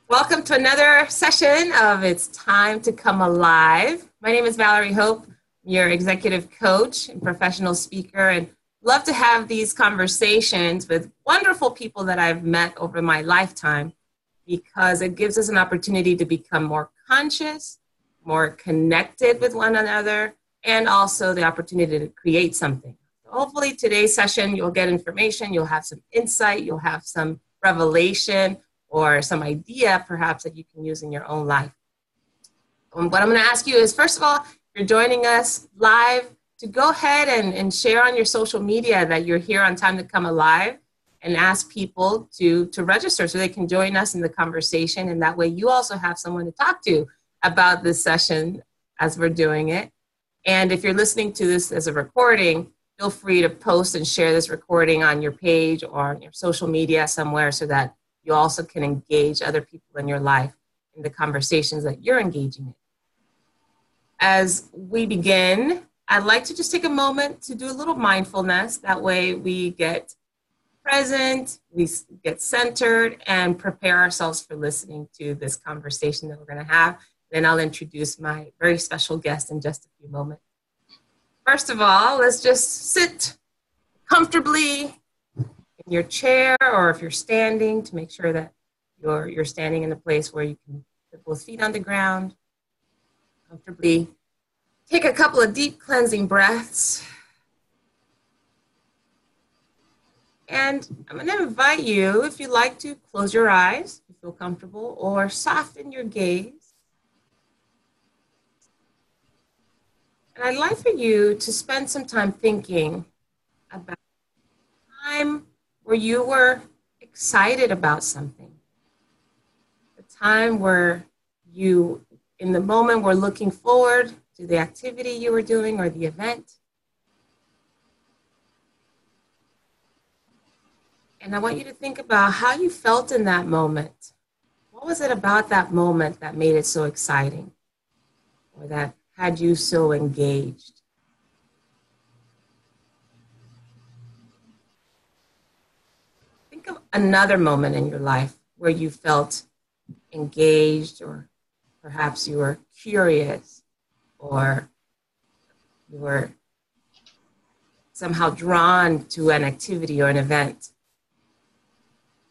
Welcome to another session of It's Time to Come Alive. My name is Valerie Hope, your executive coach and professional speaker, and love to have these conversations with wonderful people that I've met over my lifetime because it gives us an opportunity to become more conscious, more connected with one another, and also the opportunity to create something. So hopefully today's session, you'll get information, you'll have some insight, you'll have some revelation, or some idea perhaps that you can use in your own life. What I'm going to ask you is, first of all, if you're joining us live, to go ahead and share on your social media that you're here on Time to Come Alive and ask people to register so they can join us in the conversation. And that way you also have someone to talk to about this session as we're doing it. And if you're listening to this as a recording, feel free to post and share this recording on your page or on your social media somewhere so that you also can engage other people in your life in the conversations that you're engaging in. As we begin, I'd like to just take a moment to do a little mindfulness. That way we get present, we get centered, and prepare ourselves for listening to this conversation that we're going to have. Then I'll introduce my very special guest in just a few moments. First of all, let's just sit comfortably in your chair, or if you're standing, to make sure that you're standing in a place where you can put both feet on the ground comfortably. Take a couple of deep cleansing breaths. And I'm going to invite you, if you'd like to, close your eyes if you feel comfortable, or soften your gaze. And I'd like for you to spend some time thinking about the time where you were excited about something, the time where you, in the moment, were looking forward to the activity you were doing or the event. And I want you to think about how you felt in that moment. What was it about that moment that made it so exciting, or that had you so engaged? Think of another moment in your life where you felt engaged, or perhaps you were curious, or you were somehow drawn to an activity or an event,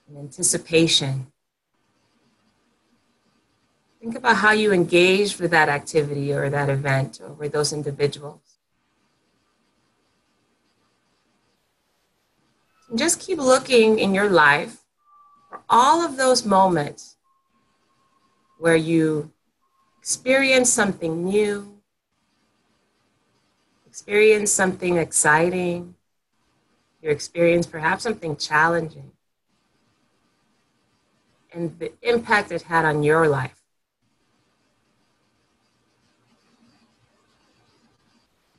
an anticipation. Think about how you engaged with that activity or that event or with those individuals. And just keep looking in your life for all of those moments where you experience something new, experience something exciting, you experience perhaps something challenging, and the impact it had on your life.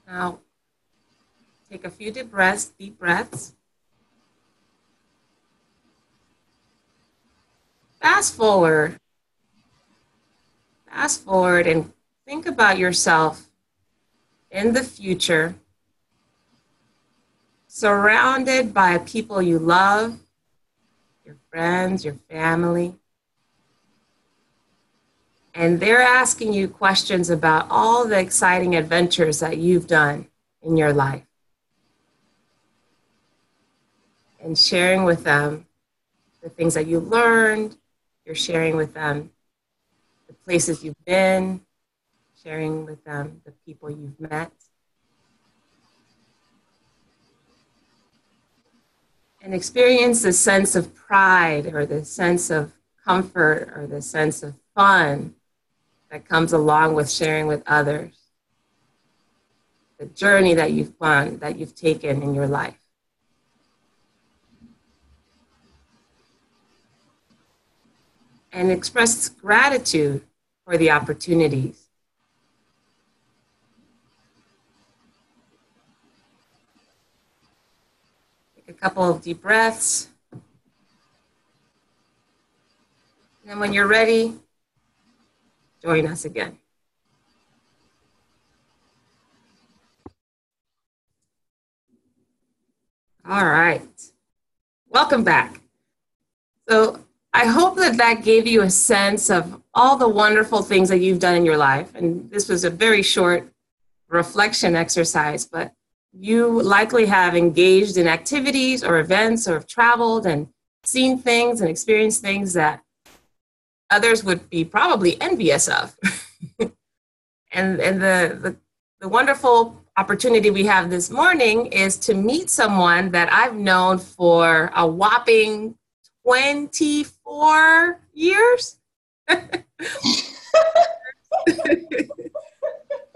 Now, take a few deep breaths. Fast forward and think about yourself in the future, surrounded by people you love, your friends, your family, and they're asking you questions about all the exciting adventures that you've done in your life, and sharing with them the things that you learned. You're sharing with them the places you've been, sharing with them the people you've met. And experience the sense of pride, or the sense of comfort, or the sense of fun that comes along with sharing with others the journey that you've taken in your life. And express gratitude for the opportunities. Take a couple of deep breaths. And then when you're ready, join us again. All right. Welcome back. So I hope that that gave you a sense of all the wonderful things that you've done in your life. And this was a very short reflection exercise, but you likely have engaged in activities or events or have traveled and seen things and experienced things that others would be probably envious of. and the wonderful opportunity we have this morning is to meet someone that I've known for a whopping 24 years.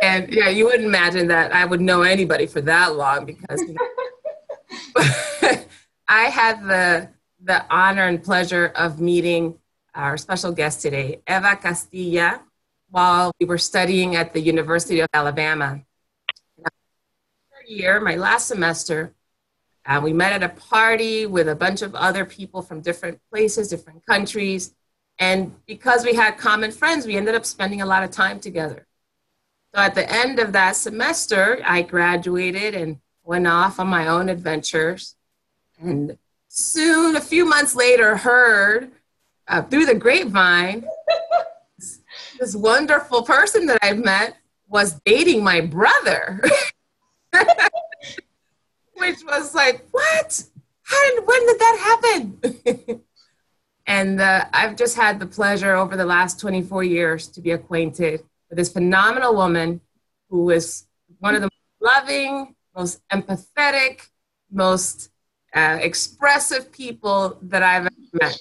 And yeah, you wouldn't imagine that I would know anybody for that long because I had the honor and pleasure of meeting our special guest today, Eva Castilla, while we were studying at the University of Alabama. My last semester, we met at a party with a bunch of other people from different places, different countries. And because we had common friends, we ended up spending a lot of time together. So at the end of that semester, I graduated and went off on my own adventures. And soon, a few months later, heard through the grapevine, this wonderful person that I met was dating my brother. Which was like, what? When did that happen? And I've just had the pleasure over the last 24 years to be acquainted with this phenomenal woman who is one of the most loving, most empathetic, most expressive people that I've ever met.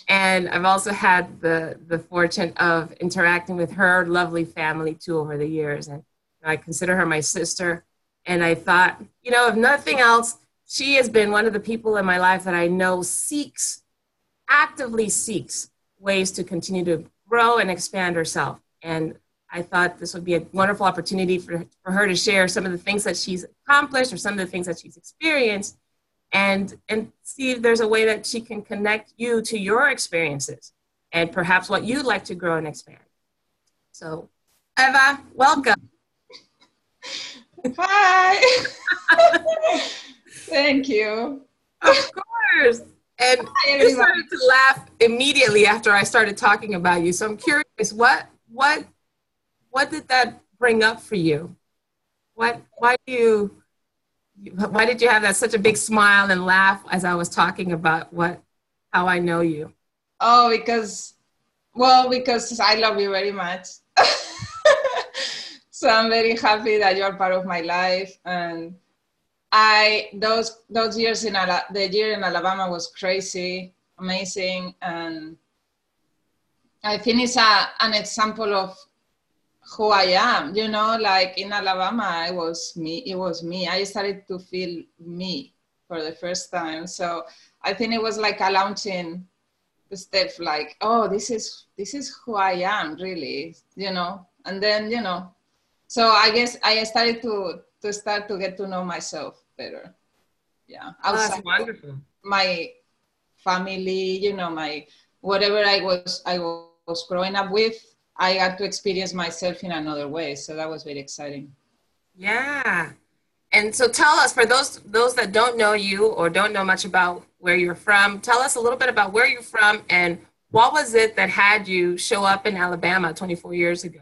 And I've also had the fortune of interacting with her lovely family too over the years. And I consider her my sister. And I thought, you know, if nothing else, she has been one of the people in my life that I know actively seeks ways to continue to grow and expand herself. And I thought this would be a wonderful opportunity for her to share some of the things that she's accomplished or some of the things that she's experienced and see if there's a way that she can connect you to your experiences and perhaps what you'd like to grow and expand. So, Eva, welcome. Hi. Thank you. Of course. And you started to laugh immediately after I started talking about you. So I'm curious, what did that bring up for you? Why did you have that such a big smile and laugh as I was talking about how I know you? Oh, because I love you very much. So I'm very happy that you're part of my life. And those years the year in Alabama was crazy, amazing. And I think it's an example of who I am, you know, like in Alabama, it was me. I started to feel me for the first time. So I think it was like a launching step, like, oh, this is who I am really, you know. And then, you know, so I guess I started to get to know myself better. Yeah. Outside that's wonderful. My family, you know, my whatever I was growing up with, I got to experience myself in another way. So that was very exciting. Yeah. And so tell us, for those that don't know you or don't know much about where you're from, tell us a little bit about where you're from and what was it that had you show up in Alabama 24 years ago?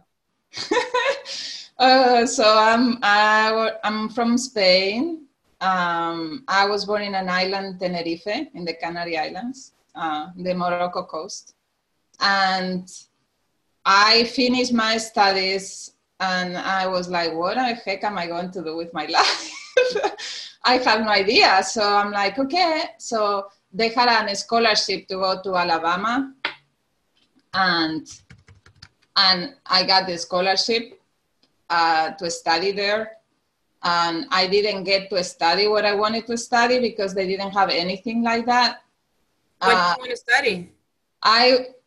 So I'm from Spain. I was born in an island, Tenerife, in the Canary Islands, the Morocco coast. And I finished my studies and I was like, what the heck am I going to do with my life? I had no idea. So I'm like, okay. So they had a scholarship to go to Alabama. And I got the scholarship to study there. And I didn't get to study what I wanted to study because they didn't have anything like that. What did you want to study?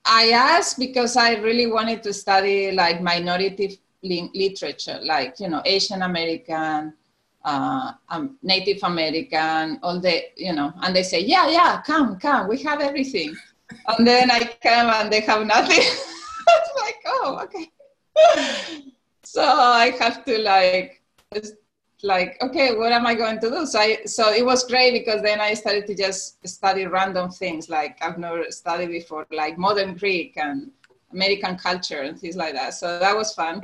I asked because I really wanted to study like minority literature, like, you know, Asian American, Native American, all the, you know, and they say, yeah, come, we have everything. And then I come and they have nothing. It's like, oh, okay. So I have to like like, okay, what am I going to do? So it was great because then I started to just study random things like I've never studied before, like modern Greek and American culture and things like that. So that was fun.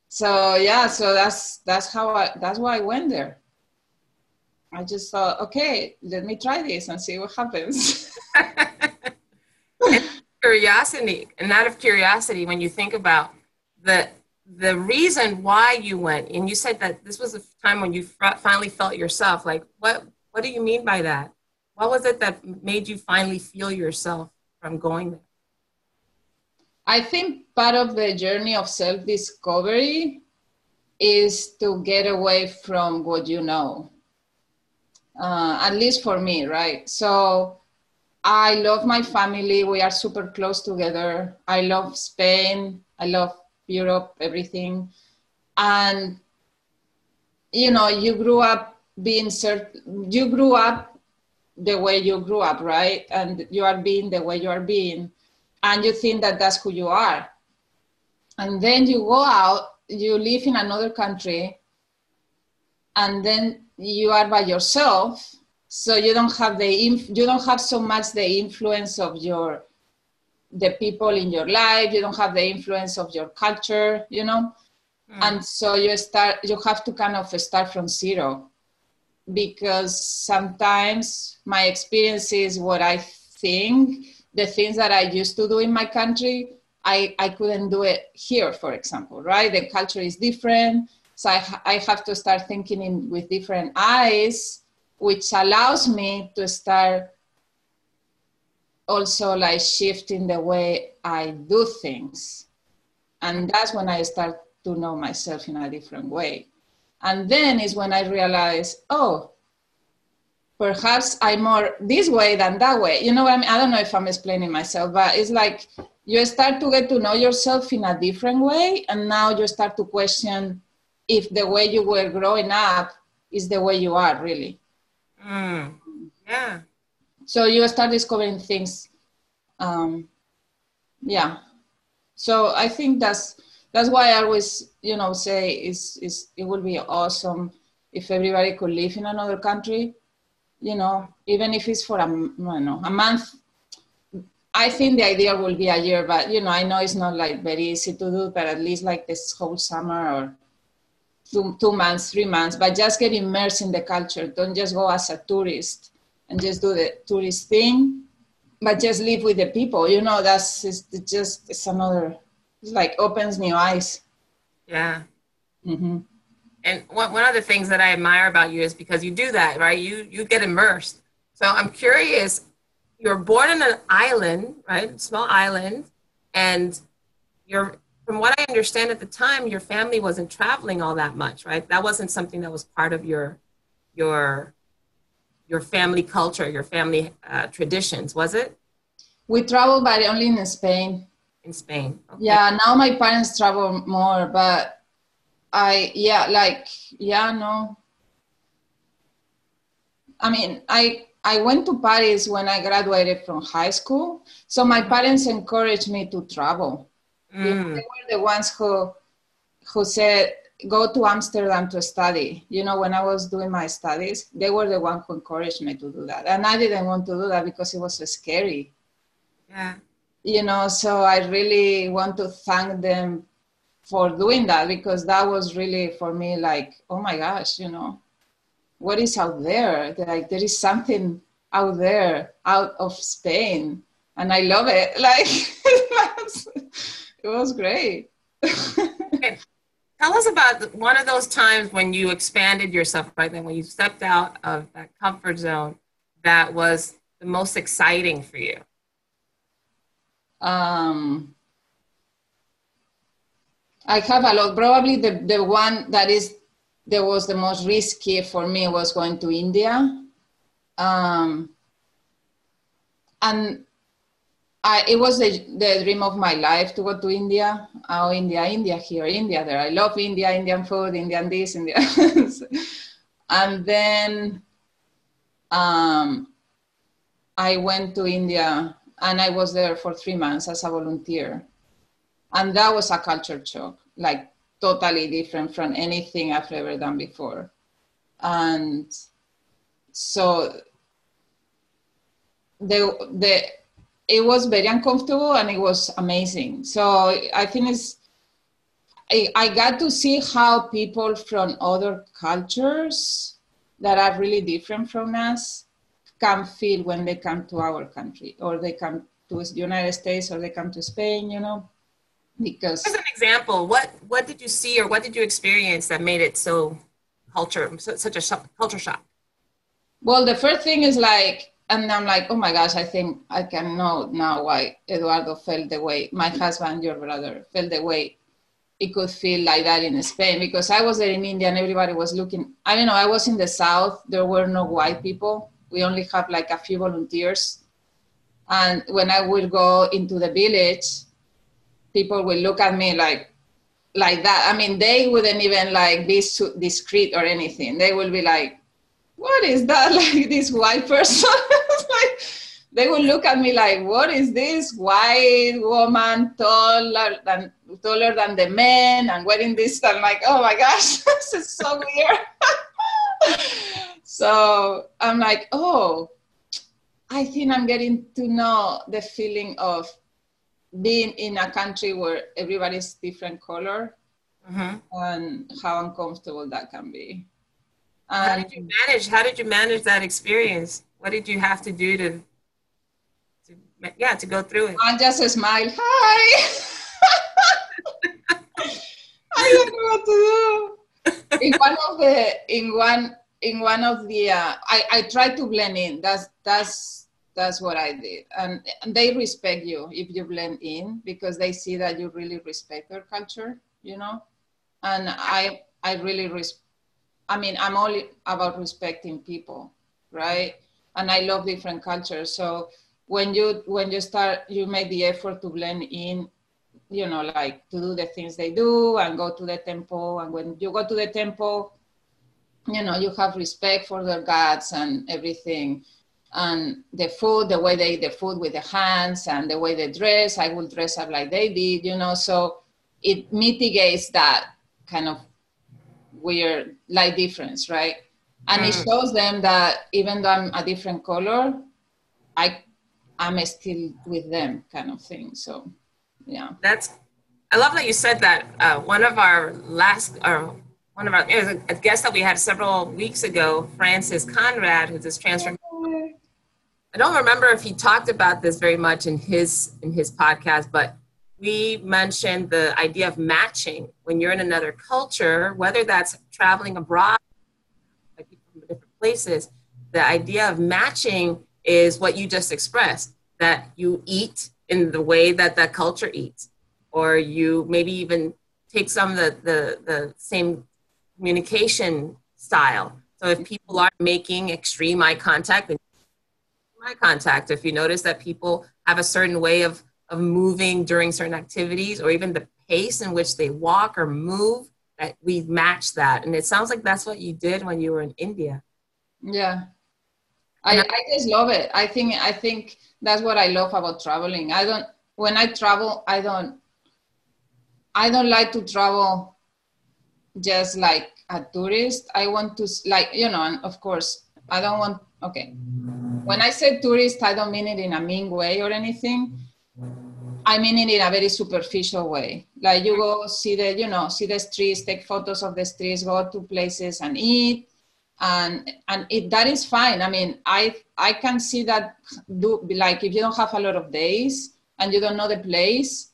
So yeah, so that's why I went there. I just thought, okay, let me try this and see what happens. And curiosity, and out of curiosity, when you think about the reason why you went, and you said that this was a time when you finally felt yourself, like what do you mean by that? What was it that made you finally feel yourself from going there? I think part of the journey of self-discovery is to get away from what you know, at least for me, right? So I love my family. We are super close together. I love Spain. I love Europe, everything. And, you know, you grew up you grew up the way you grew up, right? And you are being the way you are being. And you think that that's who you are. And then you go out, you live in another country, and then you are by yourself. So you don't have so much the influence of the people in your life. You don't have the influence of your culture, you know? And so you have to kind of start from zero, because sometimes my experience is what I think, the things that I used to do in my country, I couldn't do it here, for example, right? The culture is different. So I have to start thinking with different eyes, which allows me to start also like shifting the way I do things. And that's when I start to know myself in a different way. And then is when I realize, oh, perhaps I'm more this way than that way. You know what I mean? I don't know if I'm explaining myself, but it's like you start to get to know yourself in a different way. And now you start to question if the way you were growing up is the way you are really. Yeah. So you start discovering things. Yeah. So I think that's why I always, you know, say it would be awesome if everybody could live in another country, you know, even if it's for a month. I think the idea will be a year, but you know, I know it's not like very easy to do, but at least like this whole summer or 2 months, 3 months, but just get immersed in the culture. Don't just go as a tourist and just do the tourist thing, but just live with the people. You know, it's like opens new eyes. Yeah. Mm-hmm. And one of the things that I admire about you is because you do that, right? You get immersed. So I'm curious, you're born in an island, right? Small island, and from what I understand at the time, your family wasn't traveling all that much, right? That wasn't something that was part of your family culture, your family traditions, was it? We traveled, but only in Spain. In Spain. Okay. Yeah, now my parents travel more, but no. I mean, I went to Paris when I graduated from high school. So my parents encouraged me to travel. You know, they were the ones who said, go to Amsterdam to study. You know, when I was doing my studies, they were the one who encouraged me to do that. And I didn't want to do that because it was so scary. Yeah. You know, so I really want to thank them for doing that, because that was really for me like, oh my gosh, you know, what is out there? Like there is something out there, out of Spain. And I love it. Like, it was great. Okay. Tell us about one of those times when you expanded yourself, right? Then when you stepped out of that comfort zone, that was the most exciting for you. I have a lot. Probably the one that was the most risky for me was going to India. And it was the dream of my life to go to India. Oh, India here, India there. I love India, Indian food, Indian this, Indian. And then I went to India and I was there for 3 months as a volunteer. And that was a culture shock, like totally different from anything I've ever done before. And so it was very uncomfortable and it was amazing. So I think I got to see how people from other cultures that are really different from us can feel when they come to our country, or they come to the United States, or they come to Spain, you know, because... As an example, what did you see or what did you experience that made it such a culture shock? Well, the first thing is like, and I'm like, oh my gosh, I think I can know now why Eduardo felt the way, my husband, your brother, felt the way it could feel like that in Spain, because I was there in India and everybody was looking. I don't know, I was in the South, there were no white people. We only have like a few volunteers. And when I would go into the village, people will look at me like that. I mean, they wouldn't even like be discreet or anything. They will be like, what is that? Like this white person? Like, they will look at me like, what is this white woman taller than the men and wearing this? I'm like, oh my gosh, this is so weird. So I'm like, oh, I think I'm getting to know the feeling of being in a country where everybody's different color, and how uncomfortable that can be. How did you manage that experience? What did you have to do to go through it? I just smile. Hi. I don't know what to do. In one of the I tried to blend in. That's what I did, and they respect you if you blend in, because they see that you really respect their culture, you know. And I really I mean, I'm all about respecting people, right? And I love different cultures. So when you start, you make the effort to blend in, you know, like to do the things they do and go to the temple. And when you go to the temple, you know, you have respect for their gods and everything. And the food, the way they eat the food with the hands, and the way they dress, I will dress up like they did, you know. So it mitigates that kind of weird light difference, right? And it shows them that even though I'm a different color, I'm still with them, kind of thing. So yeah, I love that you said that. One of it was a guest that we had several weeks ago, Francis Conrad, who's this transformation. I don't remember if he talked about this very much in his podcast, but we mentioned the idea of matching when you're in another culture, whether that's traveling abroad, like people from different places. The idea of matching is what you just expressed, that you eat in the way that that culture eats, or you maybe even take some of the same communication style. So if people are making extreme eye contact, then eye contact. If you notice that people have a certain way of moving during certain activities, or even the pace in which they walk or move, that we match that. And it sounds like that's what you did when you were in India. Yeah. I just love it. I think that's what I love about traveling. When I travel, I don't like to travel just like a tourist. I want to, like, you know, and of course, I don't want, okay. When I say tourist, I don't mean it in a mean way or anything. I mean it in a very superficial way. Like you go see the streets, take photos of the streets, go to places and eat. And that is fine. I mean, I can see that like if you don't have a lot of days and you don't know the place,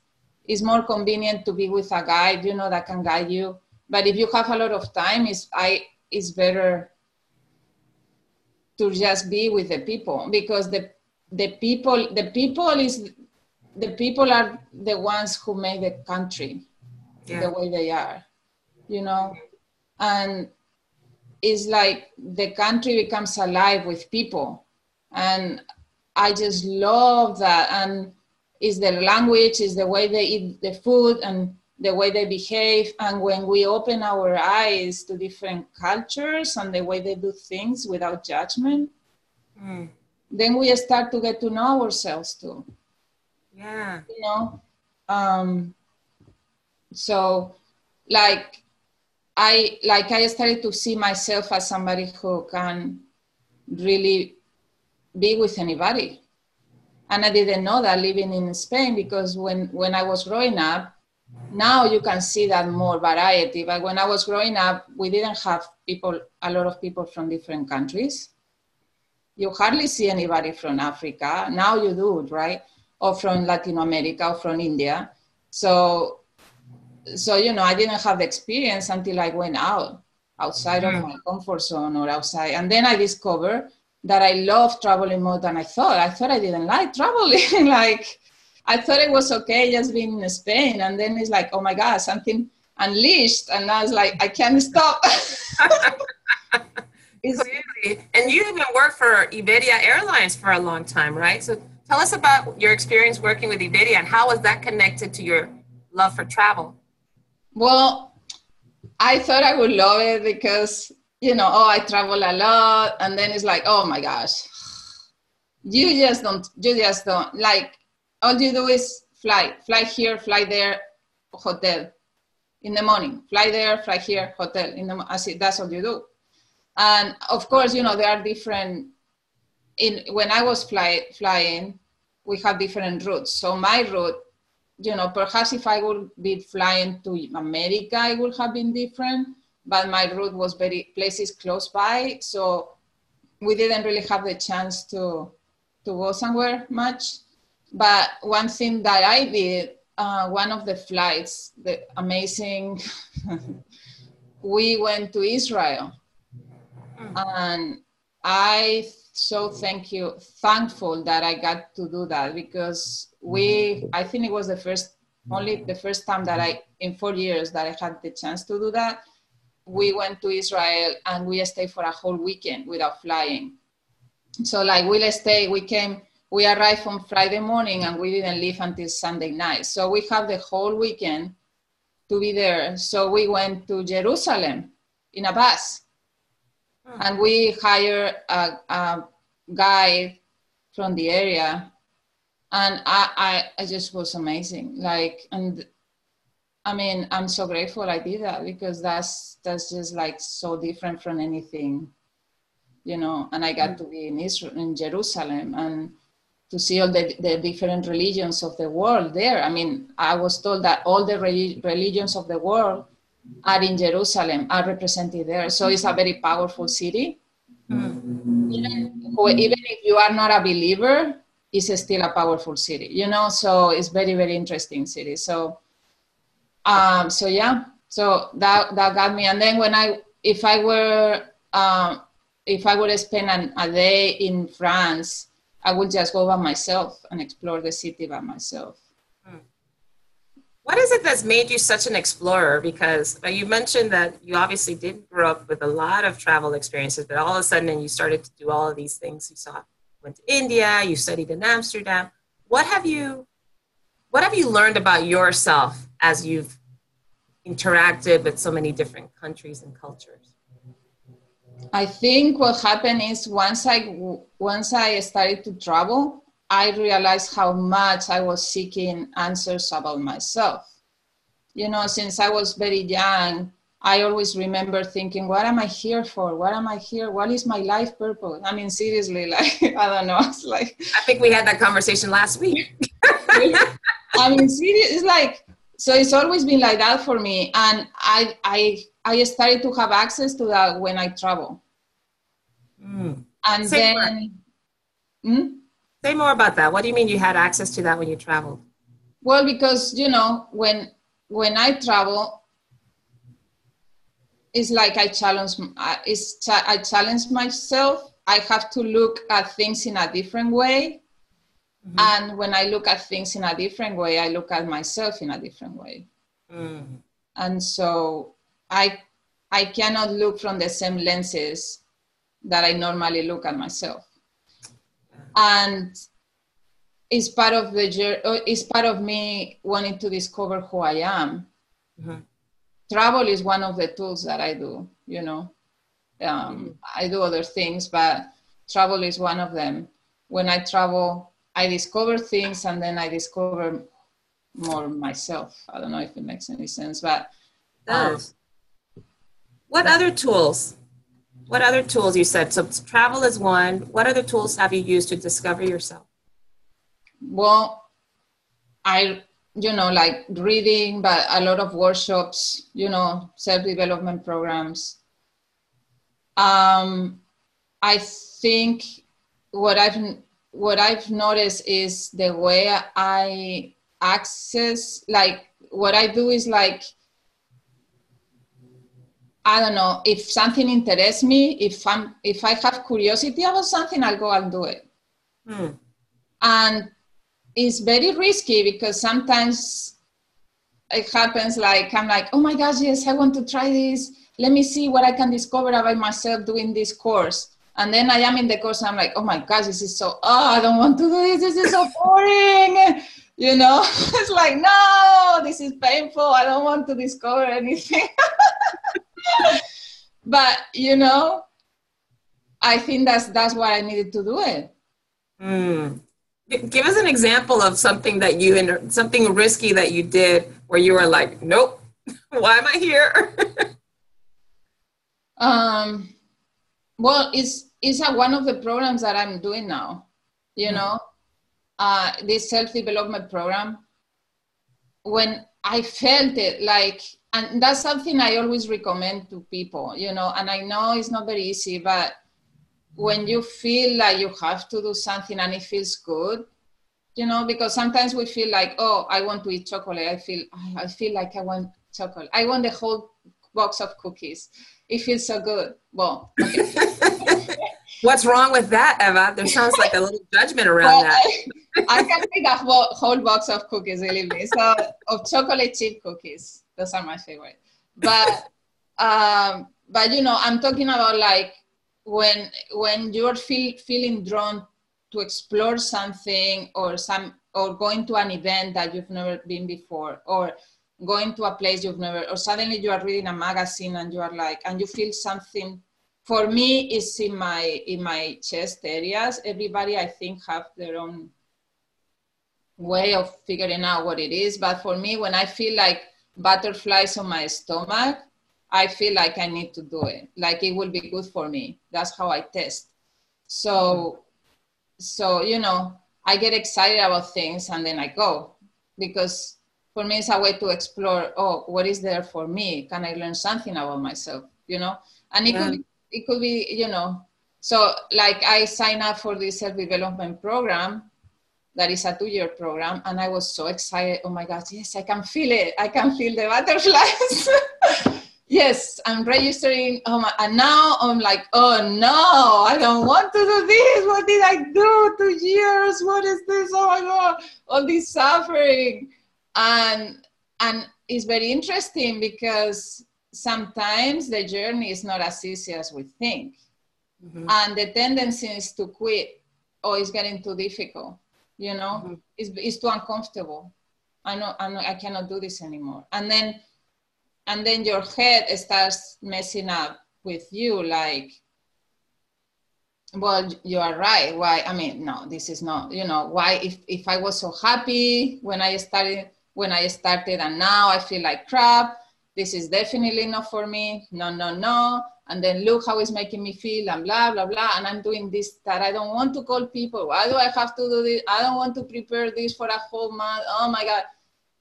it's more convenient to be with a guide, you know, that can guide you. But if you have a lot of time, it's better to just be with the people, because the people are the ones who make the country the way they are, you know. And it's like the country becomes alive with people, and I just love that. And it's the language, it's the way they eat the food, and the way they behave. And when we open our eyes to different cultures and the way they do things without judgment, then we start to get to know ourselves too. Yeah. You know? So I started to see myself as somebody who can really be with anybody. And I didn't know that living in Spain, because when I was growing up, now you can see that more variety. But when I was growing up, we didn't have a lot of people from different countries. You hardly see anybody from Africa. Now you do, right? Or from Latin America or from India. So I didn't have the experience until I went outside of my comfort zone or outside. And then I discovered that I love traveling more than I thought. I thought I didn't like traveling. Like, I thought it was okay just being in Spain. And then it's like, oh my God, something unleashed. And I was like, I can't stop. Clearly. And you even worked for Iberia Airlines for a long time, right? So tell us about your experience working with Iberia and how was that connected to your love for travel? Well, I thought I would love it because, I travel a lot. And then it's like, oh my gosh, you just don't, like, all you do is fly here, fly there, hotel in the morning, fly there, fly here, hotel in the, that's all you do. And of course, there are different, when I was flying, we have different routes. So my route, perhaps if I would be flying to America, it would have been different, but my route was places close by. So we didn't really have the chance to go somewhere much. But one thing that I did, one of the flights, the amazing, we went to Israel. And I so thankful that I got to do that, because I think it was the first time that in 4 years that I had the chance to do that. We went to Israel and we stayed for a whole weekend without flying. So like we arrived on Friday morning and we didn't leave until Sunday night. So we have the whole weekend to be there. So we went to Jerusalem in a bus. And we hired a guide from the area, and I just was amazing. Like, and I mean, I'm so grateful I did that, because that's just like so different from anything, and I got to be in Jerusalem and to see all the different religions of the world there. I mean, I was told that all the religions of the world are in Jerusalem, are represented there. So it's a very powerful city. Even if you are not a believer, it's still a powerful city, so it's very, very interesting city. So yeah, so that got me. And then if I would spend a day in France, I would just go by myself and explore the city by myself. What is it that's made you such an explorer? Because you mentioned that you obviously did grow up with a lot of travel experiences, but all of a sudden you started to do all of these things. Went to India, you studied in Amsterdam. What have you learned about yourself as you've interacted with so many different countries and cultures? I think what happened is once I started to travel, I realized how much I was seeking answers about myself. Since I was very young, I always remember thinking, what am I here for? What am I here? What is my life purpose? I mean, seriously, like, I don't know. It's like, I think we had that conversation last week. I mean, seriously, it's like, so it's always been like that for me. And I started to have access to that when I travel. And Say more about that. What do you mean you had access to that when you traveled? Well, because, when I travel, it's like I challenge myself. I have to look at things in a different way. Mm-hmm. And when I look at things in a different way, I look at myself in a different way. Mm. And so I cannot look from the same lenses that I normally look at myself. And it's part of me wanting to discover who I am. Mm-hmm. Travel is one of the tools that I do, I do other things, but travel is one of them. When I travel, I discover things and then I discover more myself. I don't know if it makes any sense, but does. What other tools? What other tools you said? So travel is one. What other tools have you used to discover yourself? Well, like reading, but a lot of workshops, self-development programs. I think what I've noticed is the way I access, like what I do is like, I don't know, if something interests me, if I have curiosity about something, I'll go and do it. And it's very risky because sometimes it happens like, I'm like, oh my gosh, yes, I want to try this. Let me see what I can discover about myself doing this course. And then I am in the course and I'm like, oh my gosh, this is so, I don't want to do this. This is so boring. It's like, no, this is painful. I don't want to discover anything. But, I think that's why I needed to do it. Give us an example of something something risky that you did where you were like, nope, why am I here? Well, it's one of the programs that I'm doing now, this self-development program. When I felt it, like, and that's something I always recommend to people, and I know it's not very easy, but when you feel like you have to do something and it feels good, because sometimes we feel like, oh, I want to eat chocolate. I feel like I want chocolate. I want the whole box of cookies. It feels so good. Well, okay. What's wrong with that, Eva? There sounds like a little judgment around that. I can take a whole box of cookies, believe me. So, of chocolate chip cookies. Those are my favorite. But I'm talking about like when you're feeling drawn to explore something or going to an event that you've never been before, or going to a place you've never, or suddenly you are reading a magazine and you are like, and you feel something. For me, it's in my chest areas. Everybody, I think, have their own way of figuring out what it is. But for me, when I feel like butterflies on my stomach, I feel like I need to do it. Like it will be good for me. That's how I test. So I get excited about things and then I go, because for me, it's a way to explore, what is there for me? Can I learn something about myself, And it could be, so like I signed up for this self-development program that is a 2-year program. And I was so excited. Oh my God, yes, I can feel it. I can feel the butterflies. Yes, I'm registering. And now I'm like, oh no, I don't want to do this. What did I do? 2 years? What is this? Oh my God, all this suffering. And it's very interesting because sometimes the journey is not as easy as we think. Mm-hmm. And the tendency is to quit. Oh, it's getting too difficult. Mm-hmm. It's too uncomfortable. I know, I cannot do this anymore. And then your head starts messing up with you, like, well, you are right. Why? I mean, no, this is not, why, if I was so happy when I started and now I feel like crap, this is definitely not for me. No. And then look how it's making me feel and blah, blah, blah. And I'm doing this that I don't want to call people. Why do I have to do this? I don't want to prepare this for a whole month. Oh my God.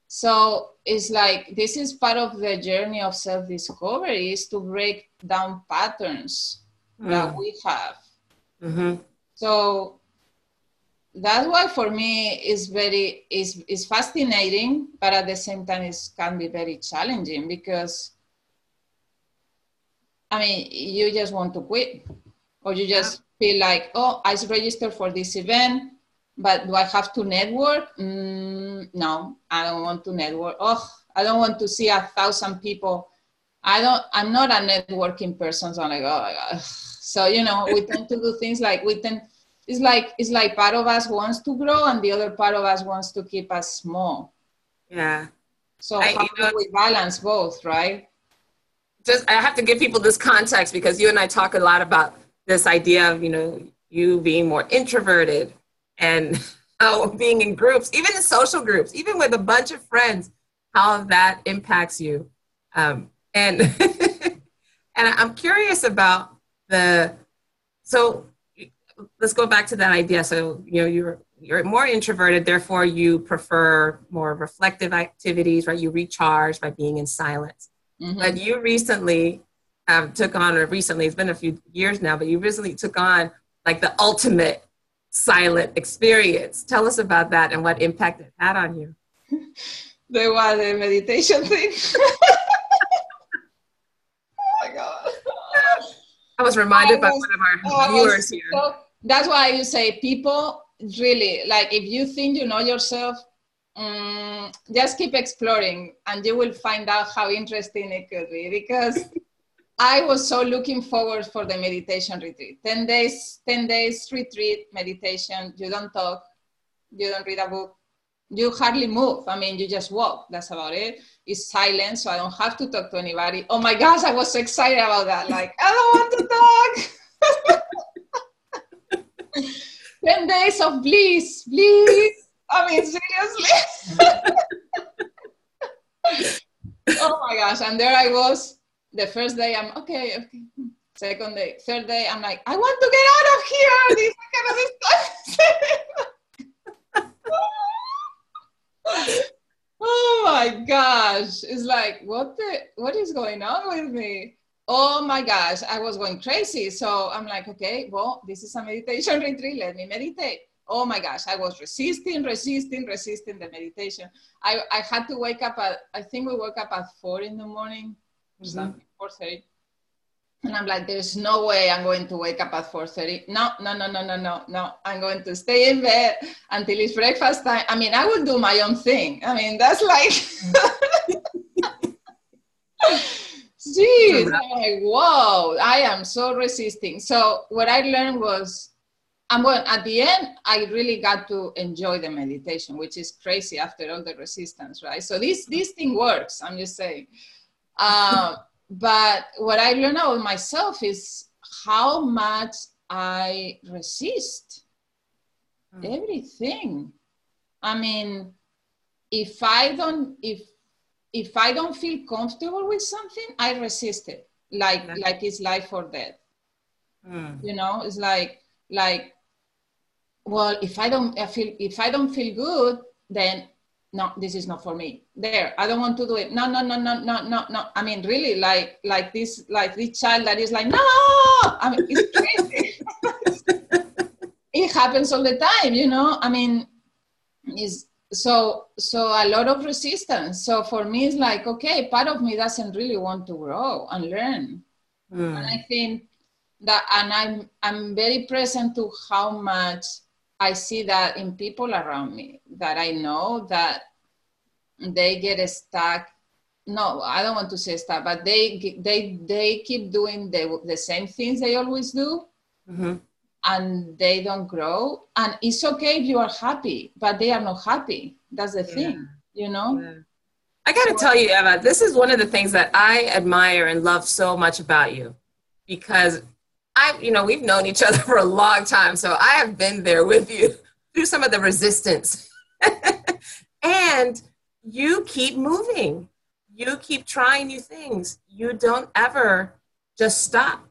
So it's like, this is part of the journey of self-discovery, is to break down patterns that we have. Mm-hmm. So that's why for me is fascinating, but at the same time it can be very challenging, because I mean, you just want to quit, or you just feel like, oh, I registered for this event, but do I have to network? No, I don't want to network. Oh, I don't want to see 1,000 people. I'm not a networking person. So I'm like, oh my God. So, we tend to do things like it's like part of us wants to grow and the other part of us wants to keep us small. Yeah. So how do we balance both, right? I have to give people this context, because you and I talk a lot about this idea of, you being more introverted and how being in groups, even in social groups, even with a bunch of friends, how that impacts you. And and I'm curious about so let's go back to that idea. So, you're more introverted, therefore you prefer more reflective activities, right? You recharge by being in silence. Mm-hmm. But you recently took on, or recently, it's been a few years now, but you recently took on like the ultimate silent experience. Tell us about that and what impact it had on you. The meditation thing. Oh my God. I was reminded by one of our viewers here. So, that's why you say people really, like, if you think you know yourself, just keep exploring and you will find out how interesting it could be, because I was so looking forward for the meditation retreat. 10 days retreat, meditation. You don't talk, you don't read a book, you hardly move. I mean, you just walk. That's about it. It's silent, so I don't have to talk to anybody. Oh my gosh, I was so excited about that. Like, I don't want to talk. 10 days of bliss. I mean, seriously. Oh my gosh. And there I was. The first day, I'm okay. Second day, third day, I'm like, I want to get out of here. This kind of stuff. Oh my gosh. It's like, what is going on with me? Oh my gosh, I was going crazy. So I'm like, okay, well, this is a meditation retreat. Let me meditate. Oh my gosh, I was resisting the meditation. I had to wake up I think we woke up at 4 in the morning or something, 4:30. And I'm like, there's no way I'm going to wake up at 4:30. No. I'm going to stay in bed until it's breakfast time. I mean, I will do my own thing. I mean, that's like, geez, I'm like, whoa, I am so resisting. So what I learned was, at the end, I really got to enjoy the meditation, which is crazy after all the resistance, right? So this thing works, I'm just saying. But what I learned about myself is how much I resist everything. I mean, if I don't feel comfortable with something, I resist it. Like it's life or death. You know, it's like, well, if I don't feel good, then no, this is not for me. There, I don't want to do it. No. I mean, really, like this child that is like, no. I mean, it's crazy. It happens all the time, you know. I mean, it's so a lot of resistance. So for me, it's like, okay, part of me doesn't really want to grow and learn. And I think that, and I'm very present to how much I see that in people around me, that I know that they get stuck. No, I don't want to say stuck, but they keep doing the same things they always do, and they don't grow. And it's okay if you are happy, but they are not happy. That's the thing, you know? Yeah. I got to tell you, Eva, this is one of the things that I admire and love so much about you, because we've known each other for a long time, so I have been there with you through some of the resistance. And you keep moving. You keep trying new things. You don't ever just stop.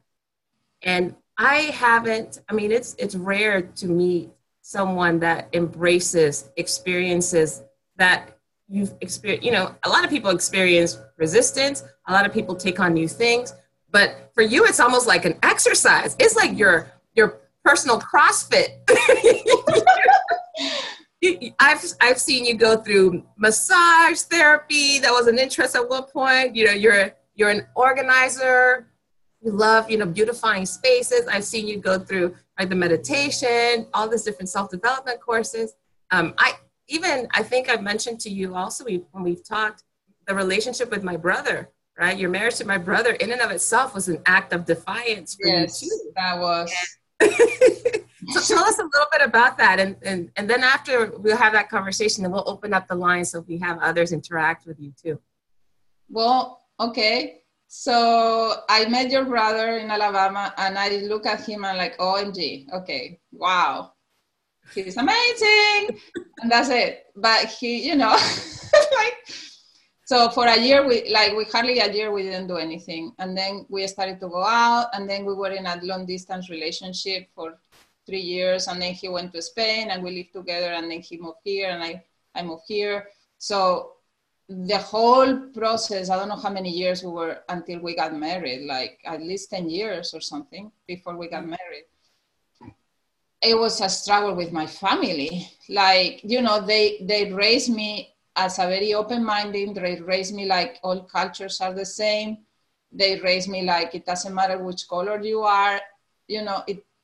And it's rare to meet someone that embraces experiences that you've experienced. A lot of people experience resistance. A lot of people take on new things. But for you, it's almost like an exercise. It's like your personal CrossFit. I've seen you go through massage therapy. That was an interest at one point. You're an organizer. You love, beautifying spaces. I've seen you go through the meditation, all these different self-development courses. I think I've mentioned to you also when we've talked, the relationship with my brother. Right, your marriage to my brother, in and of itself, was an act of defiance for you too. That was. So tell us a little bit about that, and then after we'll have that conversation, then we'll open up the line so we have others interact with you too. Well, okay. So I met your brother in Alabama, and I look at him and like, OMG, okay, wow, he's amazing, and that's it. But he, like. So for a year, we hardly a year, we didn't do anything. And then we started to go out, and then we were in a long distance relationship for 3 years. And then he went to Spain and we lived together, and then he moved here and I moved here. So the whole process, I don't know how many years we were until we got married, like at least 10 years or something before we got married. It was a struggle with my family. Like, you know, they raised me as a very open-minded. They raised me like all cultures are the same. They raised me like it doesn't matter which color you are, you know,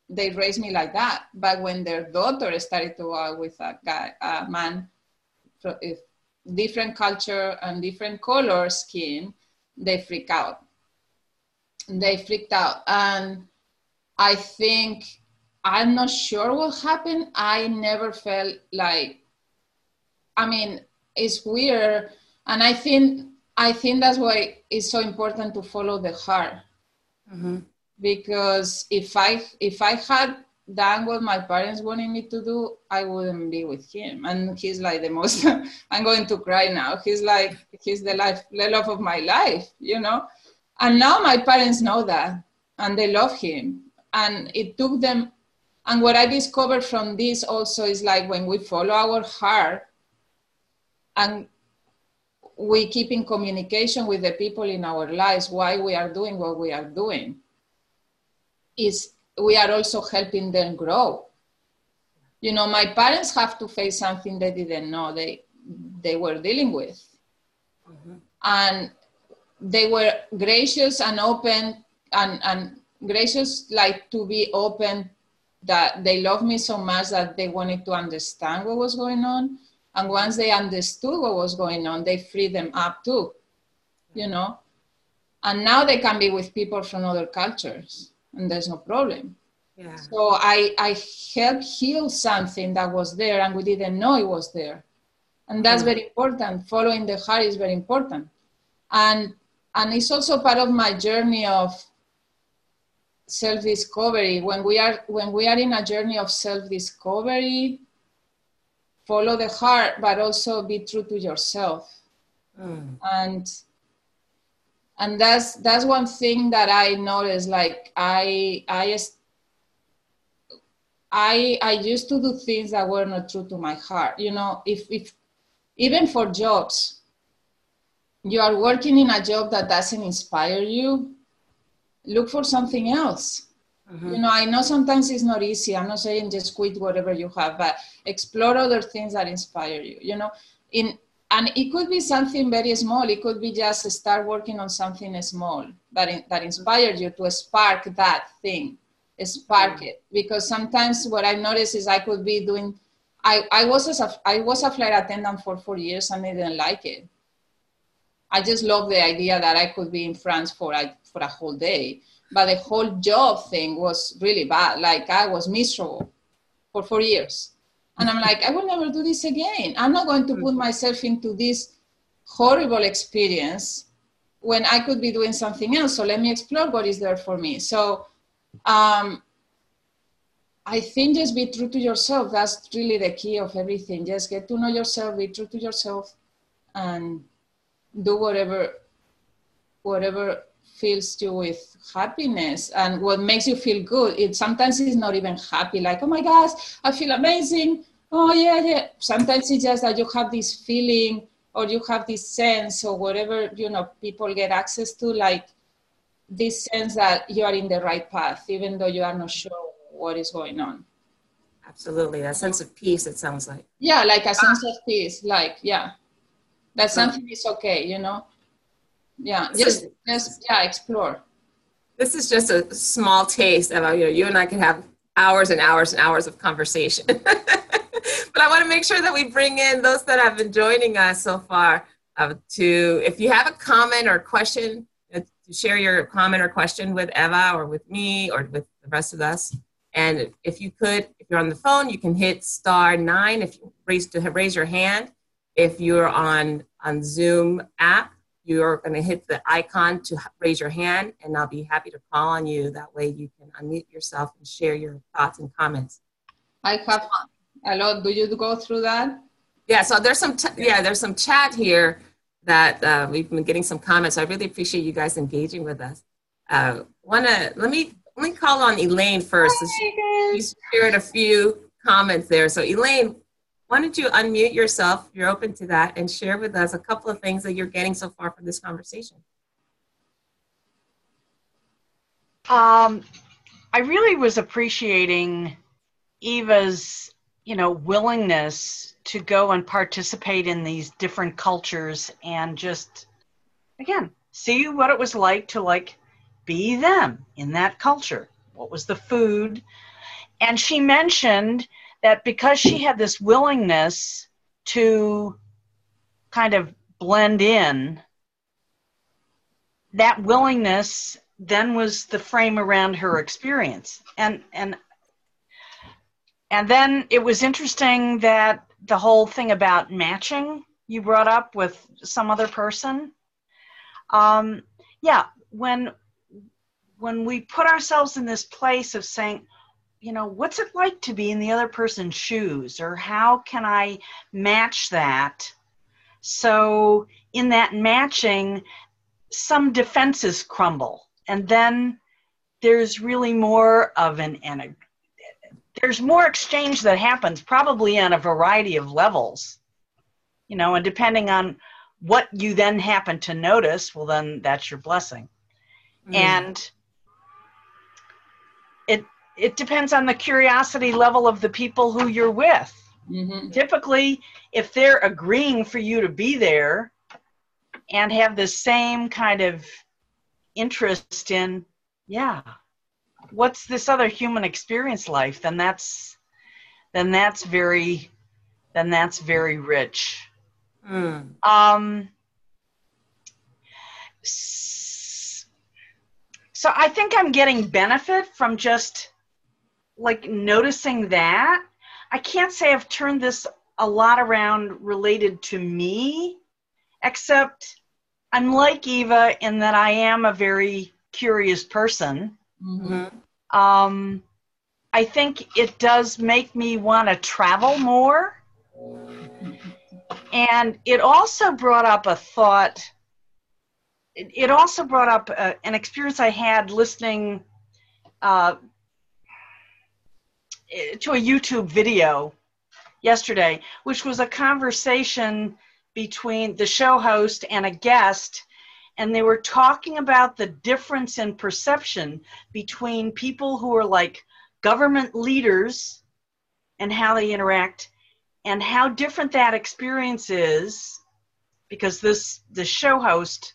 they raised me like that. But when their daughter started to work with a man, different culture and different color skin, they freak out. They freaked out. And I think, I'm not sure what happened. I never felt like, I mean, it's weird. And I think that's why it's so important to follow the heart. Mm-hmm. Because if I had done what my parents wanted me to do, I wouldn't be with him. And he's like the most, I'm going to cry now. He's the love of my life, you know? And now my parents know that, and they love him. And it took them, and what I discovered from this also is like when we follow our heart and we keep in communication with the people in our lives, why we are doing what we are doing, is we are also helping them grow. You know, my parents have to face something they didn't know they were dealing with. Mm-hmm. And they were gracious and open and gracious, like to be open, that they loved me so much that they wanted to understand what was going on. And once they understood what was going on, they freed them up too, you know. And now they can be with people from other cultures and there's no problem. Yeah. So I helped heal something that was there and we didn't know it was there. And that's very important. Following the heart is very important. And it's also part of my journey of self-discovery. When we are in a journey of self-discovery, follow the heart, but also be true to yourself. And that's one thing that I noticed. Like I used to do things that were not true to my heart. You know, if even for jobs, you are working in a job that doesn't inspire you, look for something else. Mm-hmm. You know, I know sometimes it's not easy. I'm not saying just quit whatever you have, but explore other things that inspire you, you know. And it could be something very small. It could be just start working on something small that inspires you to spark that thing, spark it. Because sometimes what I've noticed is I could be doing, I was a flight attendant for 4 years and I didn't like it. I just love the idea that I could be in France for a whole day. But the whole job thing was really bad. Like I was miserable for 4 years. And I'm like, I will never do this again. I'm not going to put myself into this horrible experience when I could be doing something else. So let me explore what is there for me. So I think just be true to yourself. That's really the key of everything. Just get to know yourself, be true to yourself, and do whatever fills you with happiness and what makes you feel good. Sometimes it's not even happy, like, oh my gosh, I feel amazing. Oh yeah. Sometimes it's just that you have this feeling or you have this sense or whatever, you know, people get access to, like this sense that you are in the right path, even though you are not sure what is going on. Absolutely. That sense of peace, it sounds like. Yeah, like a sense of peace, like, yeah. That something is okay, you know? Yeah, just explore. This is just a small taste of, you and I can have hours and hours and hours of conversation. But I want to make sure that we bring in those that have been joining us so far if you have a comment or question, to share your comment or question with Eva or with me or with the rest of us. And if you're on the phone, you can hit *9 if you raise your hand. If you're on Zoom app, you're going to hit the icon to raise your hand, and I'll be happy to call on you. That way you can unmute yourself and share your thoughts and comments. I have a lot. Do you go through that? Yeah, so there's some chat here that we've been getting some comments. So I really appreciate you guys engaging with us. Let me call on Elaine first. She shared a few comments there. So Elaine, why don't you unmute yourself? You're open to that, and share with us a couple of things that you're getting so far from this conversation. I really was appreciating Eva's, willingness to go and participate in these different cultures and just, again, see what it was like to be them in that culture. What was the food? And she mentioned that because she had this willingness to kind of blend in, that willingness then was the frame around her experience. And then it was interesting that the whole thing about matching you brought up with some other person. When we put ourselves in this place of saying, what's it like to be in the other person's shoes, or how can I match that? So in that matching, some defenses crumble. And then there's really more of there's more exchange that happens, probably on a variety of levels, and depending on what you then happen to notice, well, then that's your blessing. And it depends on the curiosity level of the people who you're with. Mm-hmm. Typically, if they're agreeing for you to be there and have the same kind of interest in, what's this other human experience like, then that's very rich. So I think I'm getting benefit from just noticing that. I can't say I've turned this a lot around related to me, except I'm like Eva in that I am a very curious person. Mm-hmm. I think it does make me want to travel more. And it also brought up a thought. It also brought up an experience I had listening to a YouTube video yesterday, which was a conversation between the show host and a guest, and they were talking about the difference in perception between people who are government leaders and how they interact, and how different that experience is, because the show host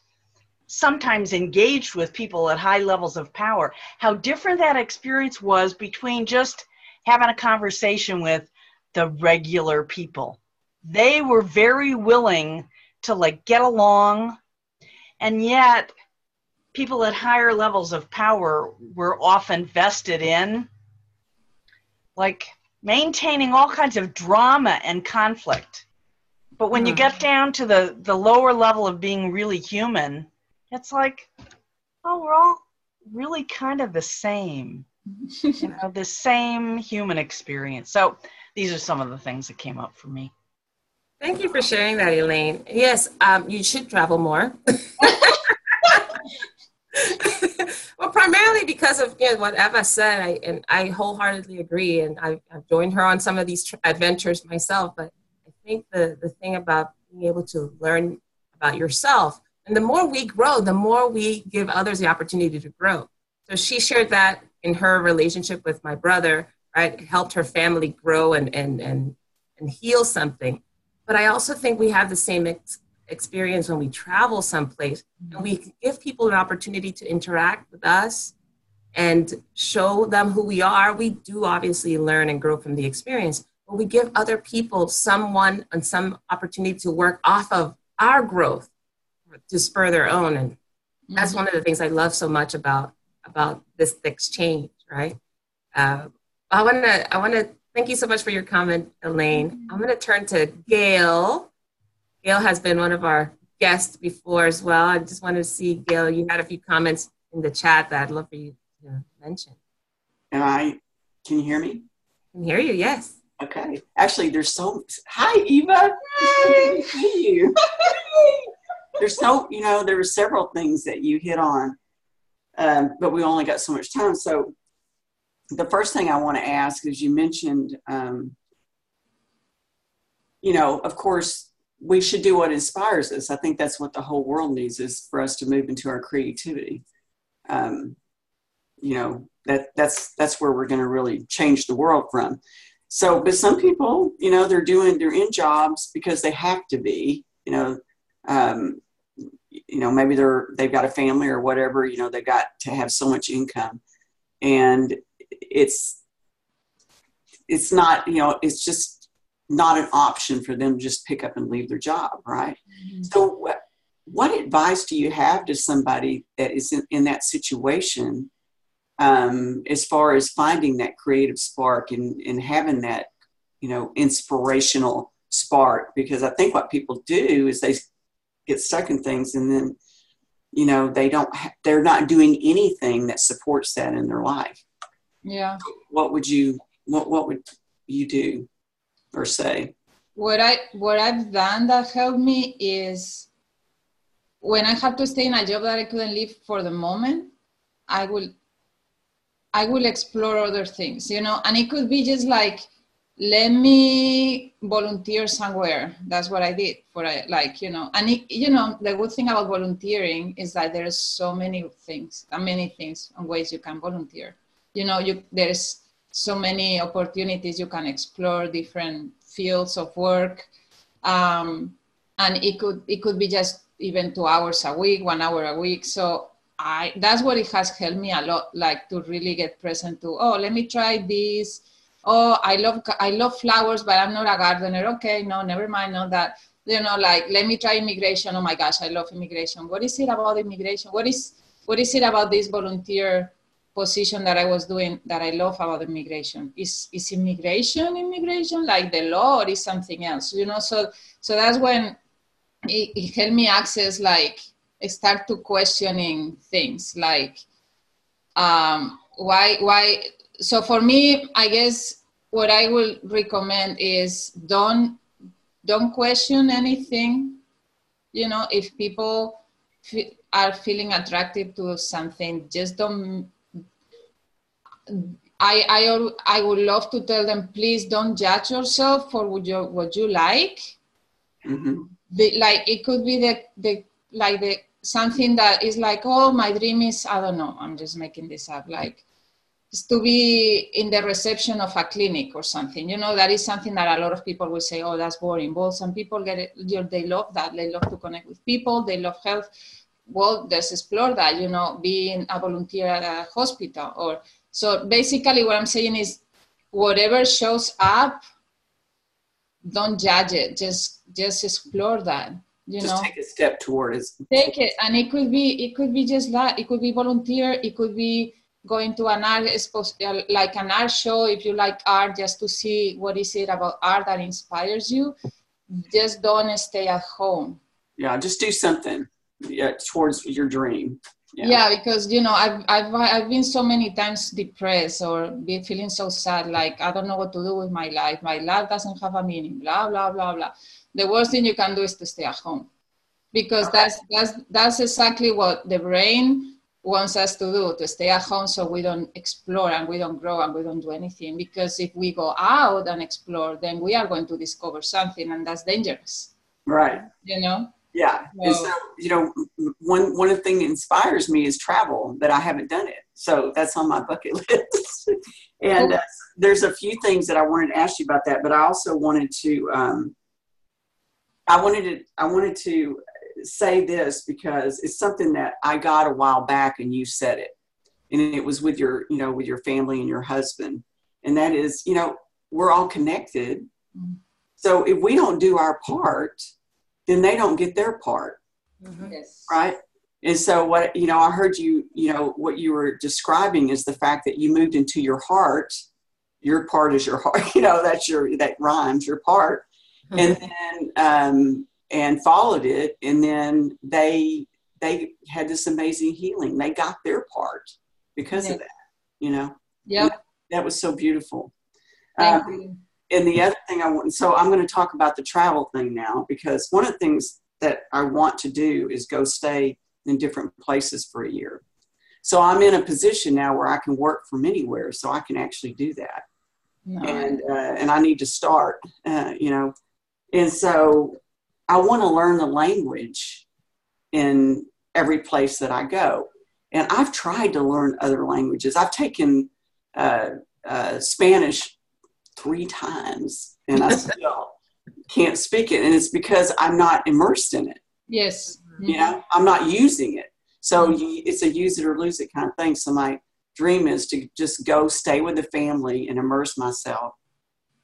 sometimes engaged with people at high levels of power, how different that experience was between just having a conversation with the regular people. They were very willing to get along, and yet people at higher levels of power were often vested in maintaining all kinds of drama and conflict. But when you get down to the lower level of being really human, it's we're all really kind of the same. The same human experience. So these are some of the things that came up for me. Thank you for sharing that, Elaine. Yes, you should travel more. Well, primarily because of what Eva said, I wholeheartedly agree, and I've joined her on some of these adventures myself. But I think the thing about being able to learn about yourself, and the more we grow, the more we give others the opportunity to grow. So she shared that in her relationship with my brother, right? It helped her family grow and heal something. But I also think we have the same experience when we travel someplace, and we give people an opportunity to interact with us and show them who we are. We do obviously learn and grow from the experience, but we give other people some opportunity to work off of our growth to spur their own. And that's one of the things I love so much about this exchange, right? I want to thank you so much for your comment, Elaine. I'm going to turn to Gail. Gail has been one of our guests before as well. I just wanted to see, Gail, you had a few comments in the chat that I'd love for you to mention. Can you hear me? I can hear you, yes. Okay. Actually, hi, Eva. Hey. Good to see you. there were several things that you hit on, but we only got so much time. So the first thing I want to ask is, you mentioned, of course, we should do what inspires us. I think that's what the whole world needs, is for us to move into our creativity. That's where we're going to really change the world from. So, but some people, they're in jobs because they have to be, maybe they've got a family or whatever, they've got to have so much income, and it's not, it's just not an option for them to just pick up and leave their job. Right. Mm-hmm. So what advice do you have to somebody that is in that situation, as far as finding that creative spark and having that, inspirational spark? Because I think what people do is they get stuck in things, and then, they're not doing anything that supports that in their life. Yeah. What would you do or say? What I've done that helped me is, when I had to stay in a job that I couldn't leave for the moment, I will explore other things, and it could be just like, let me volunteer somewhere. That's what I did and the good thing about volunteering is that there's so many things and ways you can volunteer. There's so many opportunities you can explore, different fields of work. And it could be just even 2 hours a week, 1 hour a week. So that's what it has helped me a lot, like to really get present to, let me try this. I love flowers, but I'm not a gardener. Okay, no, never mind, not that. Let me try immigration. Oh my gosh, I love immigration. What is it about immigration? What is it about this volunteer position that I was doing that I love about immigration? Is immigration like the law, or is something else? So that's when it helped me access, start to questioning things like, why. So for me, I guess what I will recommend is don't question anything. If people are feeling attracted to something, just don't. I would love to tell them, please don't judge yourself for what you like. Mm-hmm. It could be the something that is like, my dream is, I don't know, I'm just making this up, is to be in the reception of a clinic or something. That is something that a lot of people will say, that's boring. Well, some people get it, they love that. They love to connect with people. They love health. Well, let's explore that, being a volunteer at a hospital. So basically what I'm saying is, whatever shows up, don't judge it. Just explore that. Just take a step toward it. Take it. And it could be just that. It could be volunteer. It could be going to an art like an art show, if you like art, just to see what is it about art that inspires you. Just don't stay at home. Yeah, just do something towards your dream. Yeah, because I've been so many times depressed or been feeling so sad, like I don't know what to do with my life. My life doesn't have a meaning. Blah blah blah blah. The worst thing you can do is to stay at home, because that's exactly what the brain wants us to do, to stay at home so we don't explore and we don't grow and we don't do anything. Because if we go out and explore, then we are going to discover something, and that's dangerous. Right. Yeah. And so, one of the things that inspires me is travel, but I haven't done it. So that's on my bucket list. And there's a few things that I wanted to ask you about that, but I also wanted to, I wanted to say this because it's something that I got a while back, and you said it, and it was with your family and your husband. And that is, we're all connected. Mm-hmm. So if we don't do our part, then they don't get their part. Mm-hmm. Yes. Right. And so what, I heard what you were describing is the fact that you moved into your heart. Your part is your heart, that rhymes, your part. Mm-hmm. And then, and followed it. And then they had this amazing healing. They got their part because of that, Yep. That was so beautiful. Thank you. And the other thing I'm going to talk about the travel thing now, because one of the things that I want to do is go stay in different places for a year. So I'm in a position now where I can work from anywhere, so I can actually do that. No. And I need to start, you know. And so I want to learn the language in every place that I go. And I've tried to learn other languages. I've taken Spanish 3 times, and I still can't speak it. And it's because I'm not immersed in it. Yes. You know, I'm not using it. So it's a use it or lose it kind of thing. So my dream is to just go stay with the family and immerse myself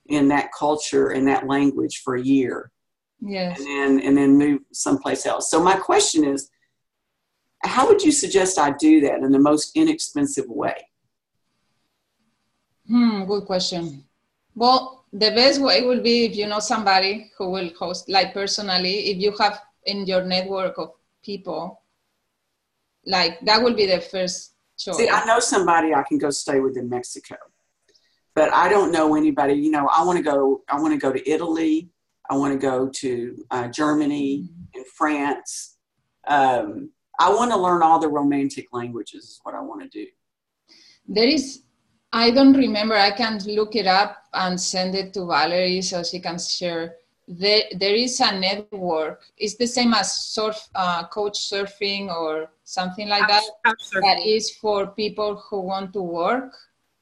in that culture and that language for a year. Yes. And then move someplace else. So my question is, how would you suggest I do that in the most inexpensive way? Good question. Well, the best way will be if you know somebody who will host, like personally, if you have in your network of people, like that will be the first choice. See, I know somebody I can go stay with in Mexico, but I don't know anybody. You know, I want to go to Italy. I want to go to Germany and France. I want to learn all the romantic languages is what I want to do. I don't remember. I can look it up and send it to Valerie so she can share. There is a network. It's the same as coach surfing or something like that. That is for people who want to work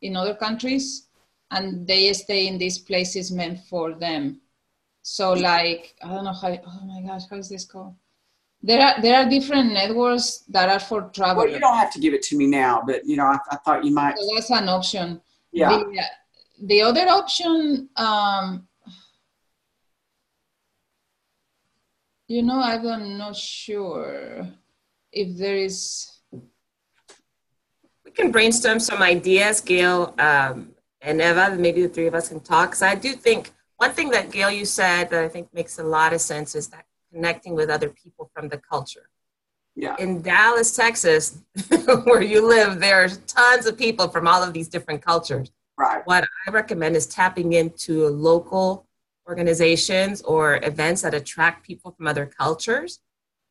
in other countries and they stay in these places meant for them. So like, I don't know how, oh my gosh, how is this called? There are different networks that are for travel. Well, you don't have to give it to me now, but you know, I thought you might. So that's an option. Yeah. The other option, you know, I'm not sure if there is. We can brainstorm some ideas, Gail and Eva. Maybe the 3 of us can talk. Because I do think one thing that, Gail, you said that I think makes a lot of sense is that connecting with other people from the culture. Yeah. In Dallas, Texas, where you live, there's tons of people from all of these different cultures. Right. What I recommend is tapping into local organizations or events that attract people from other cultures.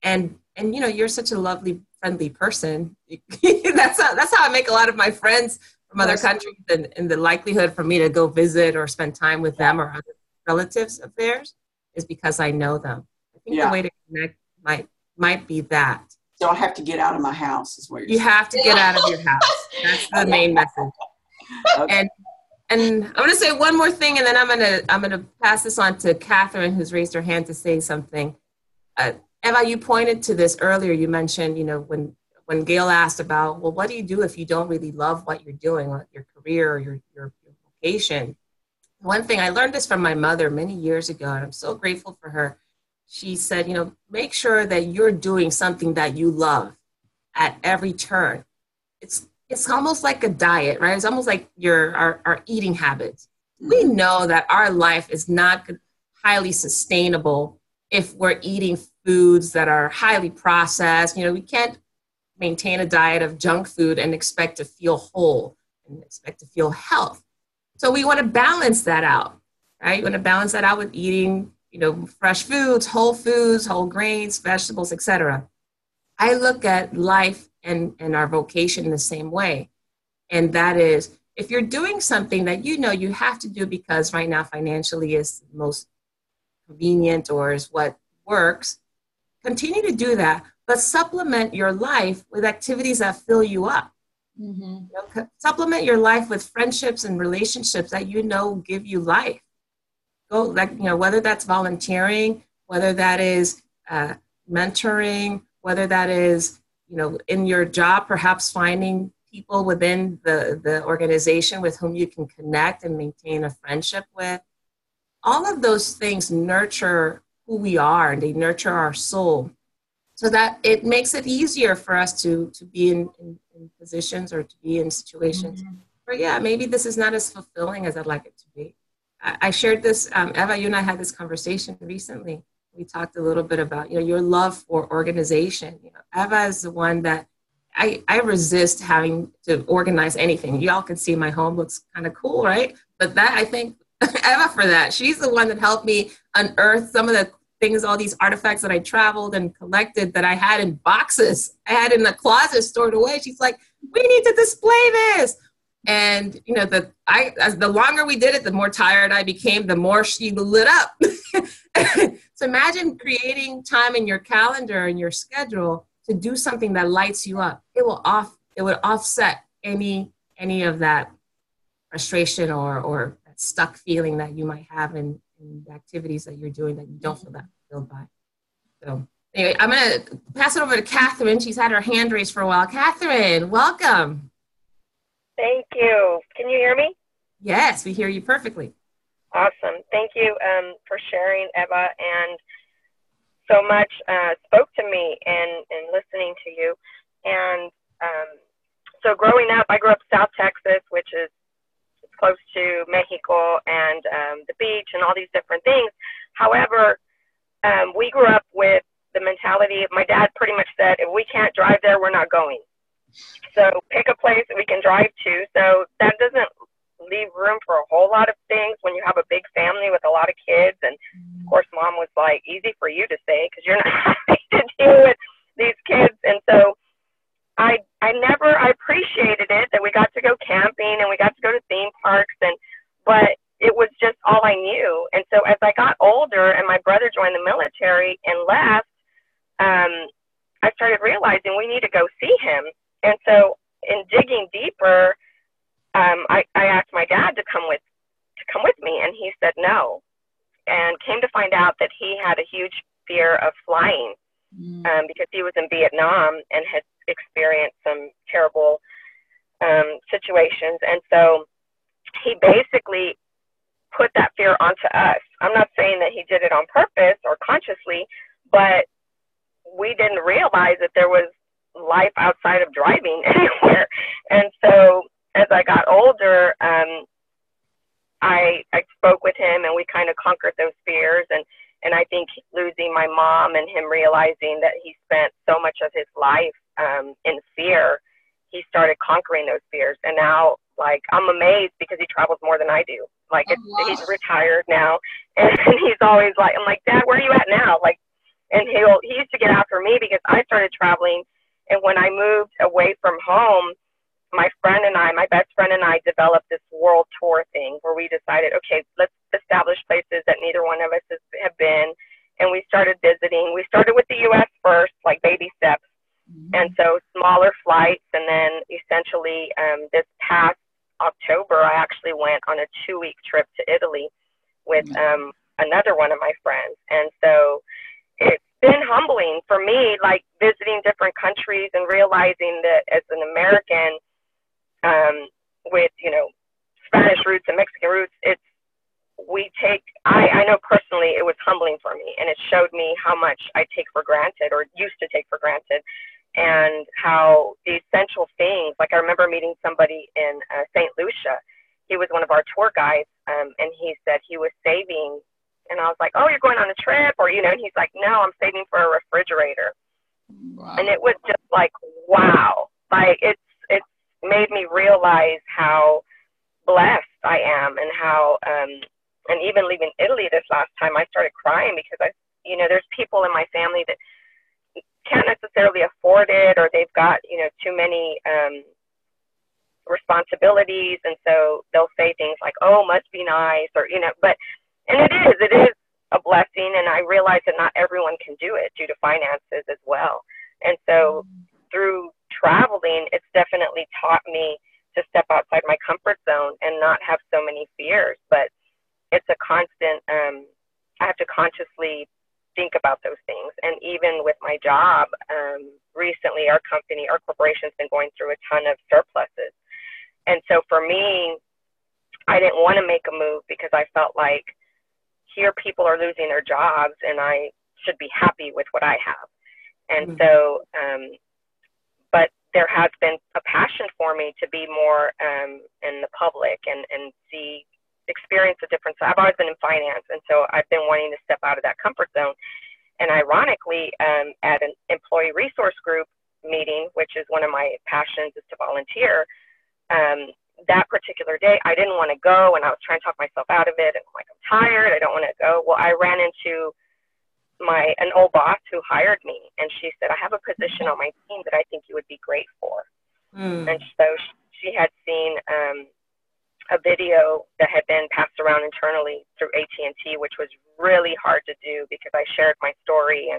And you know, you're such a lovely, friendly person. That's how I make a lot of my friends from other countries, and the likelihood for me to go visit or spend time with them or other relatives of theirs is because I know them. I think the way to connect might be that. So I have to get out of my house is what you're saying. You have to get out of your house. That's the main message. Okay. And I'm going to say one more thing, and then I'm going to pass this on to Catherine, who's raised her hand to say something. Eva, you pointed to this earlier. You mentioned, you know, when Gail asked about, well, what do you do if you don't really love what you're doing, or your career or your vocation? One thing, I learned this from my mother many years ago, and I'm so grateful for her. She said, you know, make sure that you're doing something that you love at every turn. It's almost like a diet, right? It's almost like our eating habits. We know that our life is not highly sustainable if we're eating foods that are highly processed. You know, we can't maintain a diet of junk food and expect to feel whole and expect to feel health. So we want to balance that out, right? You want to balance that out with eating, you know, fresh foods, whole grains, vegetables, etc. I look at life and our vocation in the same way. And that is, if you're doing something that you know you have to do because right now financially is the most convenient or is what works, continue to do that, but supplement your life with activities that fill you up. You know, supplement your life with friendships and relationships that you know give you life. Go, like, you know, whether that's volunteering, whether that is mentoring, whether that is, you know, in your job, perhaps finding people within the organization with whom you can connect and maintain a friendship with. All of those things nurture who we are, and they nurture our soul, so that it makes it easier for us to be in positions or to be in situations where, yeah, maybe this is not as fulfilling as I'd like it to be. I shared this, Eva, you and I had this conversation recently. We talked a little bit about, you know, your love for organization. You know, Eva is the one that I resist having to organize anything. Y'all can see my home looks kind of cool, right? But that, I think, Eva for that. She's the one that helped me unearth some of the things, all these artifacts that I traveled and collected that I had in boxes. I had in the closet stored away. She's like, we need to display this. And, you know, as the longer we did it, the more tired I became, the more she lit up. So imagine creating time in your calendar and your schedule to do something that lights you up. It would offset any of that frustration or that stuck feeling that you might have in the activities that you're doing that you don't feel that fulfilled by. So anyway, I'm going to pass it over to Catherine. She's had her hand raised for a while. Catherine, welcome. Thank you. Can you hear me? Yes, we hear you perfectly. Awesome. Thank you for sharing, Eva, and so much spoke to me in listening to you. And so growing up, I grew up South Texas, which is close to Mexico and the beach and all these different things. However, we grew up with the mentality of, my dad pretty much said, if we can't drive there, we're not going. So pick a place that we can drive to. So that doesn't leave room for a whole lot of things when you have a big family with a lot of kids. And of course, mom was like, easy for you to say, because you're not having to deal with these kids. And so I appreciated it that we got to go camping and we got to go to theme parks, but it was just all I knew. And so as I got older and my brother joined the military and left, I started realizing we need to go see him. And so in digging deeper, I asked my dad to come with me, and he said no, and came to find out that he had a huge fear of flying because he was in Vietnam and had experienced some terrible situations. And so he basically put that fear onto us. I'm not saying that he did it on purpose or consciously, but we didn't realize that there was life outside of driving anywhere. And so as I got older, I spoke with him and we kind of conquered those fears. And I think losing my mom and him realizing that he spent so much of his life in fear, he started conquering those fears. And now, like, I'm amazed because he travels more than I do. Like, he's retired now, and he's always like, I'm like, Dad, where are you at now? Like, and he used to get after me because I started traveling. And when I moved away from home, my best friend and I developed this world tour thing where we decided, okay, let's establish places that neither one of us have been. And we started visiting. We started with the U.S. first, like baby steps. And so smaller flights. And then essentially this past October, I actually went on a 2-week trip to Italy with another one of my friends. And so it's been humbling for me, like visiting different countries and realizing that as an American with, you know, Spanish roots and Mexican roots, I know personally it was humbling for me, and it showed me how much I take for granted or used to take for granted, and how the essential things, like I remember meeting somebody in St. Lucia. He was one of our tour guides, and he said he was saving, and I was like, oh, you're going on a trip, or, you know, and he's like, no, I'm saving for a refrigerator. Wow. And it was just like, wow, like it's made me realize how blessed I am, and how, and even leaving Italy this last time, I started crying because there's people in my family that can't necessarily afford it, or they've got, you know, too many responsibilities. And so they'll say things like, oh, must be nice, or, you know, and it is a blessing. And I realize that not everyone can do it due to finances as well. And so through traveling, it's definitely taught me to step outside my comfort zone and not have so many fears. But it's a constant, I have to consciously think about those things. And even with my job, recently our corporation's been going through a ton of surpluses. And so for me, I didn't want to make a move because I felt like here people are losing their jobs and I should be happy with what I have. And so, but there has been a passion for me to be more in the public and experience a different side. I've always been in finance, and so I've been wanting to step out of that comfort zone. And ironically, at an employee resource group meeting, which is one of my passions, is to volunteer, that particular day, I didn't want to go, and I was trying to talk myself out of it. And I'm like, I'm tired, I don't want to go. Well, I ran into an old boss who hired me, and she said, I have a position on my team that I think you would be great for. And so she had seen a video that had been passed around internally through AT&T, which was really hard to do because I shared my story,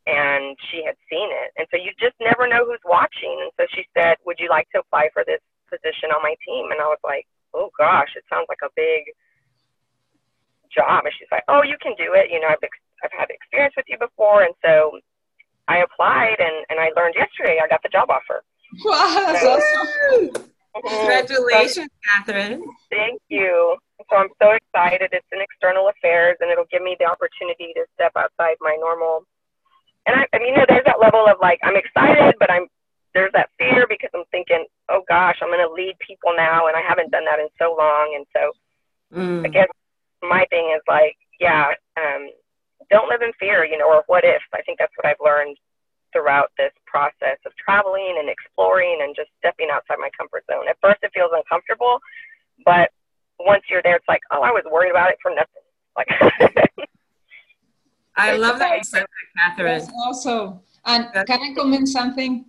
and she had seen it. And so you just never know who's watching. And so she said, would you like to apply for this position on my team? And I was like, oh gosh, it sounds like a big job. And she's like, oh, you can do it. You know, I've had experience with you before. And so I applied, and I learned yesterday I got the job offer. Wow, that's awesome. Congratulations, Catherine. Thank you. So I'm so excited. It's in external affairs, and it'll give me the opportunity to step outside my normal. And I mean, you know, there's that level of like, I'm excited, but there's that fear because I'm thinking, oh gosh, I'm going to lead people now, and I haven't done that in so long. And so I guess my thing is like, yeah, don't live in fear, you know, or what if. I think that's what I've learned throughout this process of traveling and exploring and just stepping outside my comfort zone. At first it feels uncomfortable, but once you're there, it's like, oh, I was worried about it for nothing. Like, I love that you said that, Catherine. That's awesome. And can I comment something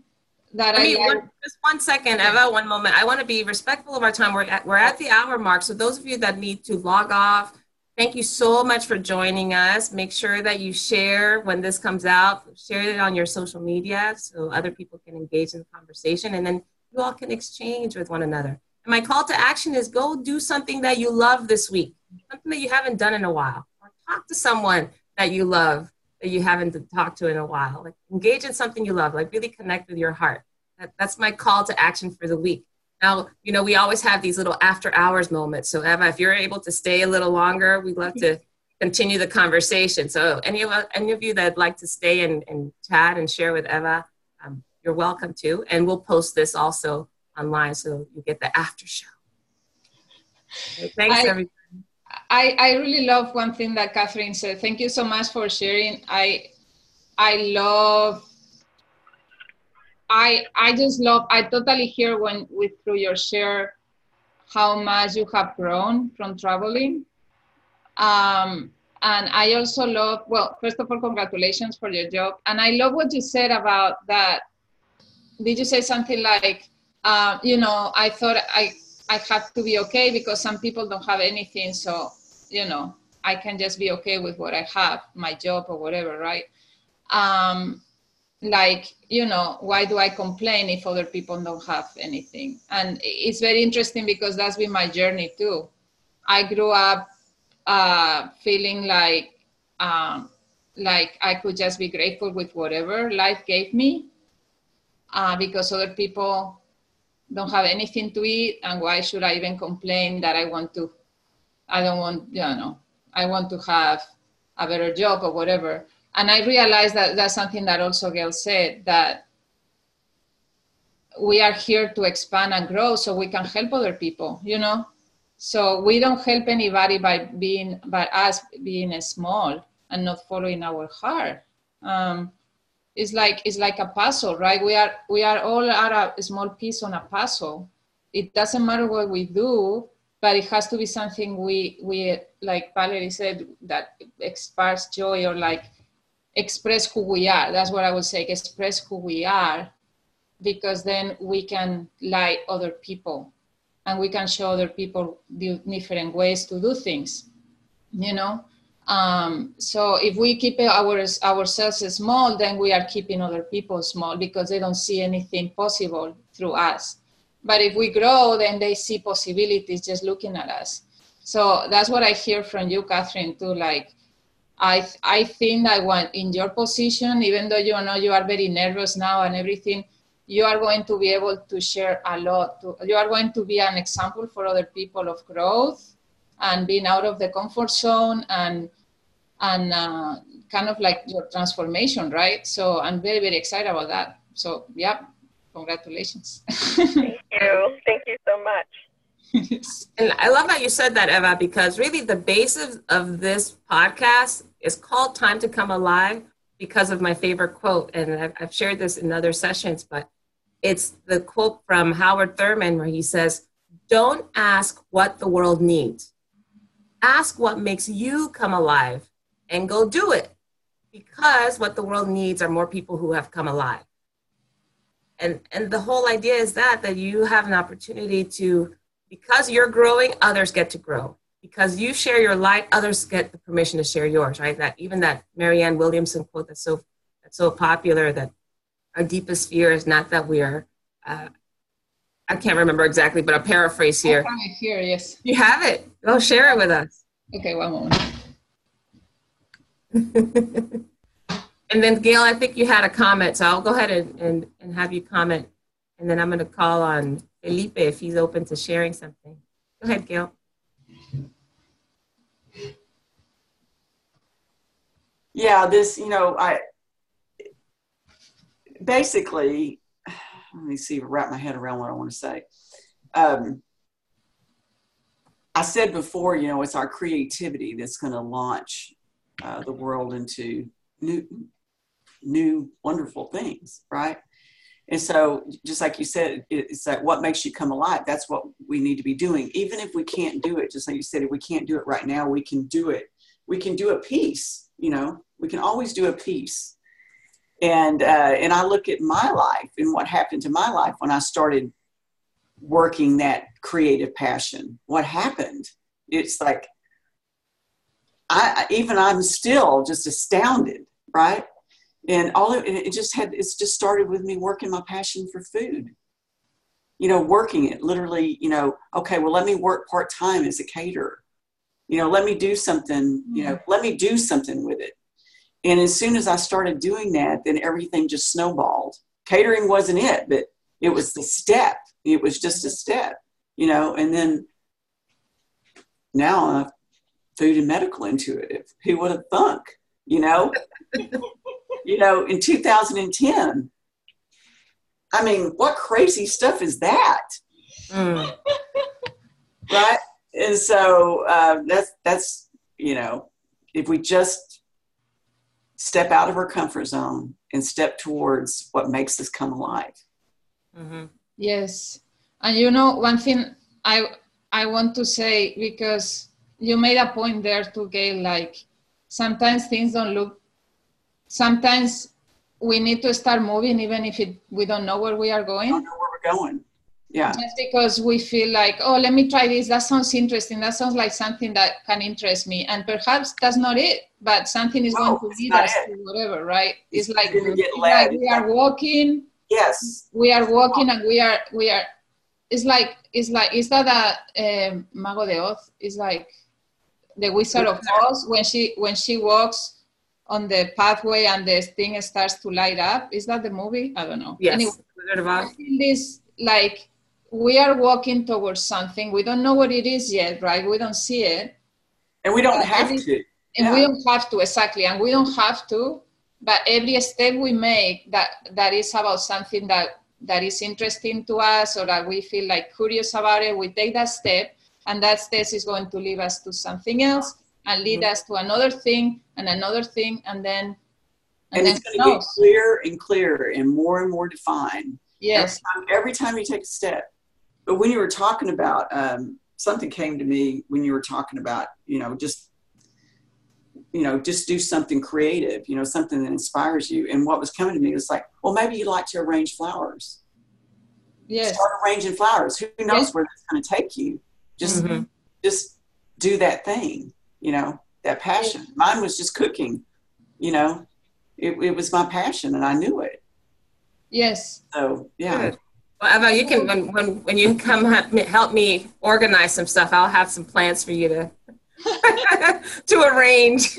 that just 1 second, Eva, 1 moment. I want to be respectful of our time. We're at the hour mark. So those of you that need to log off, thank you so much for joining us. Make sure that you share when this comes out. Share it on your social media so other people can engage in the conversation, and then you all can exchange with one another. And my call to action is go do something that you love this week, something that you haven't done in a while, or talk to someone that you love that you haven't talked to in a while. Like, engage in something you love, like really connect with your heart. That's my call to action for the week. Now, you know, we always have these little after hours moments. So Eva, if you're able to stay a little longer, we'd love to continue the conversation. So any of you that'd like to stay and chat and share with Eva, you're welcome to. And we'll post this also online so you get the after show. Okay, thanks, everybody. I really love one thing that Catherine said. Thank you so much for sharing. I totally hear through your share how much you have grown from traveling. And I also love, well, first of all, congratulations for your job. And I love what you said about that. Did you say something like, you know, I thought I have to be okay because some people don't have anything. So, you know, I can just be okay with what I have, my job or whatever, right? Like, you know, why do I complain if other people don't have anything? And it's very interesting because that's been my journey too. I grew up feeling like I could just be grateful with whatever life gave me because other people don't have anything to eat, and why should I even complain that I want to have a better job or whatever. And I realized that that's something that also Gail said, that we are here to expand and grow so we can help other people, you know? So we don't help anybody by us being small and not following our heart. It's like a puzzle, right? We are all at a small piece on a puzzle. It doesn't matter what we do, but it has to be something we like Valerie said, that sparks joy, or like express who we are. That's what I would say, express who we are, because then we can light other people and we can show other people different ways to do things, you know? So if we keep ourselves small, then we are keeping other people small because they don't see anything possible through us. But if we grow, then they see possibilities just looking at us. So that's what I hear from you, Catherine, too. Like, I think that in your position, even though you know you are very nervous now and everything, you are going to be able to share a lot. You are going to be an example for other people of growth and being out of the comfort zone and kind of like your transformation, right? So I'm very, very excited about that. So yeah, congratulations. Thank you so much. And I love how you said that, Eva, because really the basis of this podcast is called Time to Come Alive because of my favorite quote. And I've shared this in other sessions, but it's the quote from Howard Thurman where he says, don't ask what the world needs. Ask what makes you come alive and go do it. because what the world needs are more people who have come alive. And the whole idea is that you have an opportunity to, because you're growing, others get to grow. Because you share your light, others get the permission to share yours, right? That even that Marianne Williamson quote that's so popular, that our deepest fear is not that we are, I can't remember exactly, but a paraphrase here. I have it here, yes. You have it. Go share it with us. Okay, one moment. And then Gail, I think you had a comment, so I'll go ahead and have you comment. And then I'm going to call on Felipe if he's open to sharing something. Go ahead, Gail. Yeah, this, I basically, let me see, wrap my head around what I want to say. I said before, it's our creativity that's going to launch the world into new, wonderful things, right? And so, just like you said, it's like what makes you come alive. That's what we need to be doing. Even if we can't do it, just like you said, if we can't do it right now, we can do it. We can do a piece, we can always do a piece. And I look at my life and what happened to my life when I started working that creative passion. What happened? It's like, I'm still just astounded, right? And it just started with me working my passion for food, working it literally, okay, well, let me work part-time as a caterer, let me do something, let me do something with it. And as soon as I started doing that, then everything just snowballed. Catering wasn't it, but it was the step. It was just a step, and then now food and medical intuitive. Who would have thunk, in 2010, I mean, what crazy stuff is that? Right? And so that's, if we just step out of our comfort zone and step towards what makes us come alive. Mm-hmm. Yes. And one thing I want to say, because you made a point there to Gail, like sometimes things don't look, sometimes we need to start moving even if we don't know where we are going. Don't know where we're going. Yeah. Just because we feel like, oh, let me try this. That sounds interesting. That sounds like something that can interest me. And perhaps that's not it, but something is going to lead us to whatever, right? It's like we are walking. Yes. We are walking and we are, is that a Mago de Oz? It's like the Wizard of Oz when she walks on the pathway and the thing starts to light up. Is that the movie? I don't know. Yes. Anyway, Wizard of Oz. This, like, we are walking towards something. We don't know what it is yet, right? We don't see it. And we don't have to. And we don't have to, exactly. And we don't have to, but every step we make that is about something that is interesting to us or that we feel like curious about it, we take that step, and that step is going to lead us to something else and lead us to another thing and another thing, and then it's going to get clearer and clearer and more defined. Yes. Every time you take a step. But when you were talking about, something came to me when you were talking about, just do something creative, something that inspires you. And what was coming to me was like, well, maybe you like to arrange flowers. Yes. Start arranging flowers. Who knows where that's going to take you? Just do that thing, that passion. Yes. Mine was just cooking, it was my passion and I knew it. Yes. So, yeah. Good. Well, Eva, you can, when you come help me organize some stuff, I'll have some plants for you to arrange.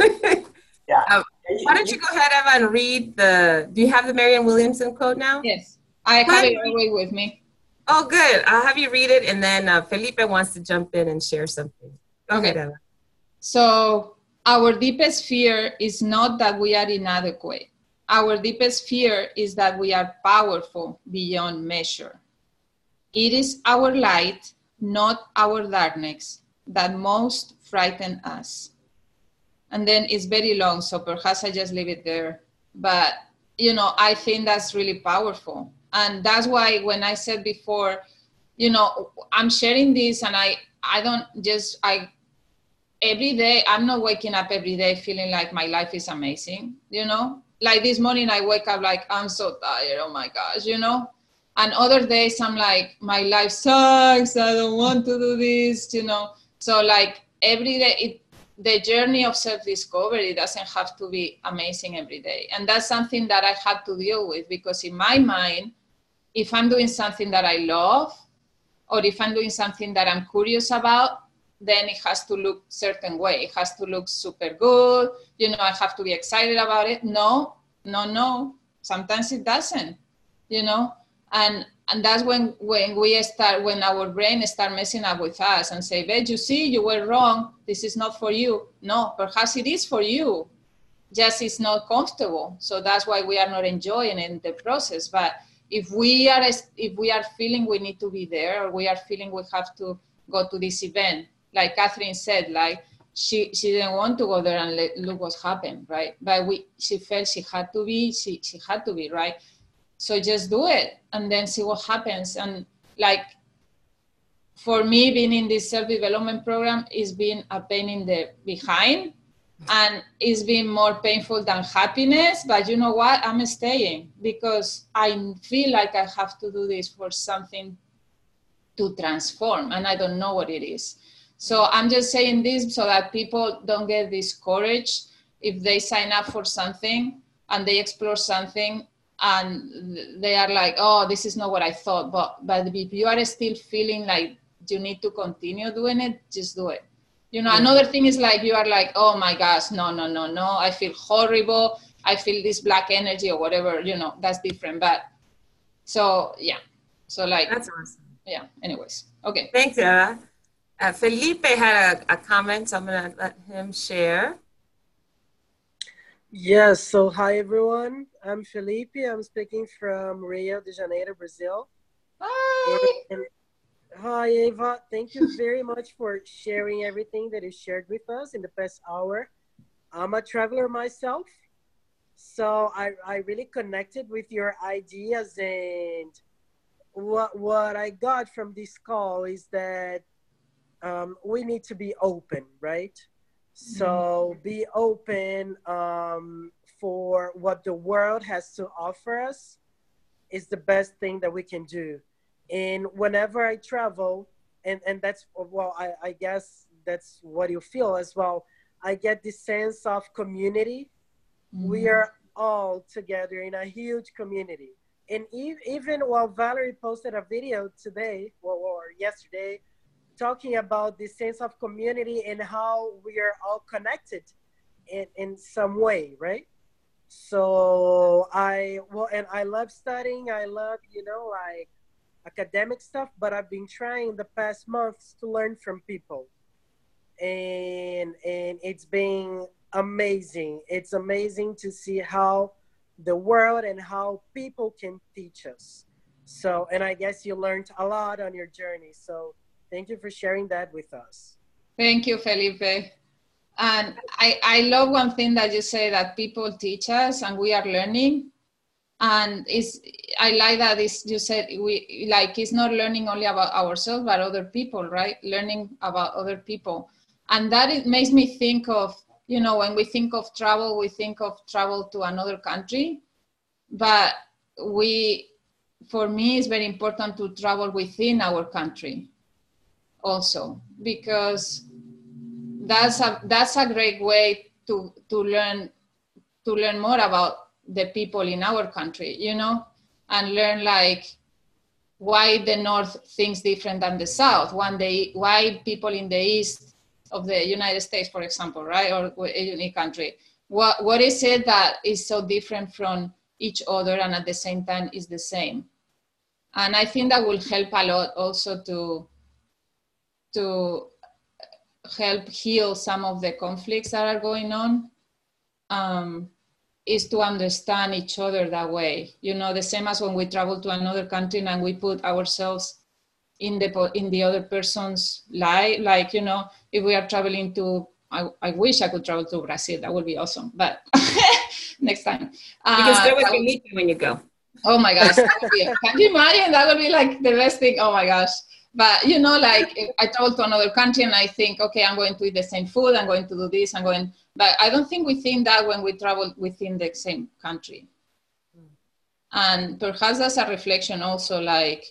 Yeah. Why don't you go ahead, Eva, and read do you have the Marianne Williamson quote now? Yes. I have it always with me. Oh, good. I'll have you read it, and then Felipe wants to jump in and share something. Go ahead, Eva. So, our deepest fear is not that we are inadequate. Our deepest fear is that we are powerful beyond measure. It is our light, not our darkness, that most frighten us. And then it's very long, so perhaps I just leave it there. But, I think that's really powerful. And that's why when I said before, I'm sharing this and every day, I'm not waking up every day feeling like my life is amazing, you know? Like this morning I wake up like, I'm so tired, oh my gosh, you know? And other days I'm like, my life sucks, I don't want to do this, you know? So like every day, the journey of self-discovery doesn't have to be amazing every day. And that's something that I had to deal with, because in my mind, if I'm doing something that I love, or if I'm doing something that I'm curious about, then it has to look certain way. It has to look super good. You know, I have to be excited about it. No. Sometimes it doesn't, you know? And that's when our brain start messing up with us and say, "Bet you see, you were wrong. This is not for you." No, perhaps it is for you. Just it's not comfortable. So that's why we are not enjoying it in the process. But if we are feeling we need to be there, or we are feeling we have to go to this event, like Catherine said, like she didn't want to go there and look what happened, right? But she felt she had to be, right? So just do it and then see what happens. And like for me, being in this self-development program is being a pain in the behind, and it's been more painful than happiness. But you know what? I'm staying because I feel like I have to do this for something to transform, and I don't know what it is. So I'm just saying this so that people don't get discouraged if they sign up for something and they explore something and they are like, oh, this is not what I thought. But if you are still feeling like you need to continue doing it, just do it. You know, another thing is like, you are like, oh my gosh, no, I feel horrible. I feel this black energy or whatever, you know, that's different. But so, yeah. So like, That's awesome. Yeah, anyways. Okay. Thanks, Eva. Felipe had a comment, so I'm going to let him share. Yes, so hi everyone. I'm Felipe. I'm speaking from Rio de Janeiro, Brazil. Hi. And hi, Eva. Thank you very much for sharing everything that you shared with us in the past hour. I'm a traveler myself, so I really connected with your ideas, and what I got from this call is that we need to be open, right? So be open for what the world has to offer us is the best thing that we can do. And whenever I travel, and that's, well, I guess that's what you feel as well, I get this sense of community. We are all together in a huge community. And even while Valerie posted a video today, or yesterday, talking about the sense of community and how we are all connected in some way, right? So I love studying. I love, like academic stuff, but I've been trying the past months to learn from people. And it's been amazing. It's amazing to see how the world and how people can teach us. So, and I guess you learned a lot on your journey. So thank you for sharing that with us. Thank you, Felipe. And I love one thing that you say, that people teach us and we are learning. And I like that you said it's not learning only about ourselves, but other people, right? Learning about other people. And that makes me think of, when we think of travel, we think of travel to another country. But for me, it's very important to travel within our country also, because that's a great way to learn more about the people in our country, and learn like why the North thinks different than the South, why people in the East of the United States, for example, right, or any country, what is it that is so different from each other and at the same time is the same. And I think that will help a lot also to help heal some of the conflicts that are going on, is to understand each other that way. The same as when we travel to another country and we put ourselves in the other person's life. Like, if we are traveling to, I wish I could travel to Brazil. That would be awesome. But next time. You can stay with Felipe when you go. Oh my gosh, can you imagine? That would be like the best thing. Oh my gosh. But you know, like if I travel to another country and I think, okay, I'm going to eat the same food, I'm going to do this, but I don't think we think that when we travel within the same country. And perhaps that's a reflection also, like,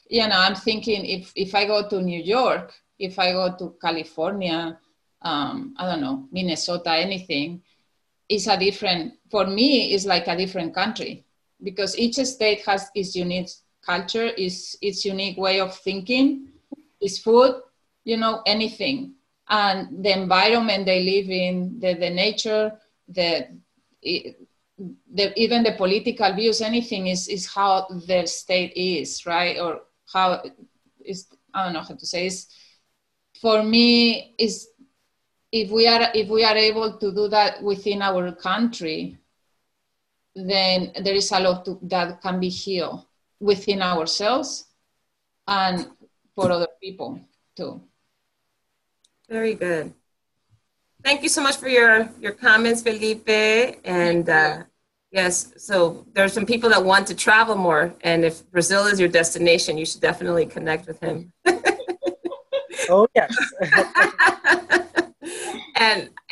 you know, I'm thinking if I go to New York, if I go to California, I don't know, Minnesota, anything, it's a different, for me, it's like a different country, because each state has its unique culture, its unique way of thinking, its food, you know, anything. And the environment they live in, the nature, even the political views, anything is how their state is, right? Or how is, I don't know how to say it. For me, is if we are able to do that within our country, then there is a lot that can be healed within ourselves and for other people too. Very good. Thank you so much for your comments, Felipe. And yes, so there's some people that want to travel more. And if Brazil is your destination, you should definitely connect with him. Oh, yes.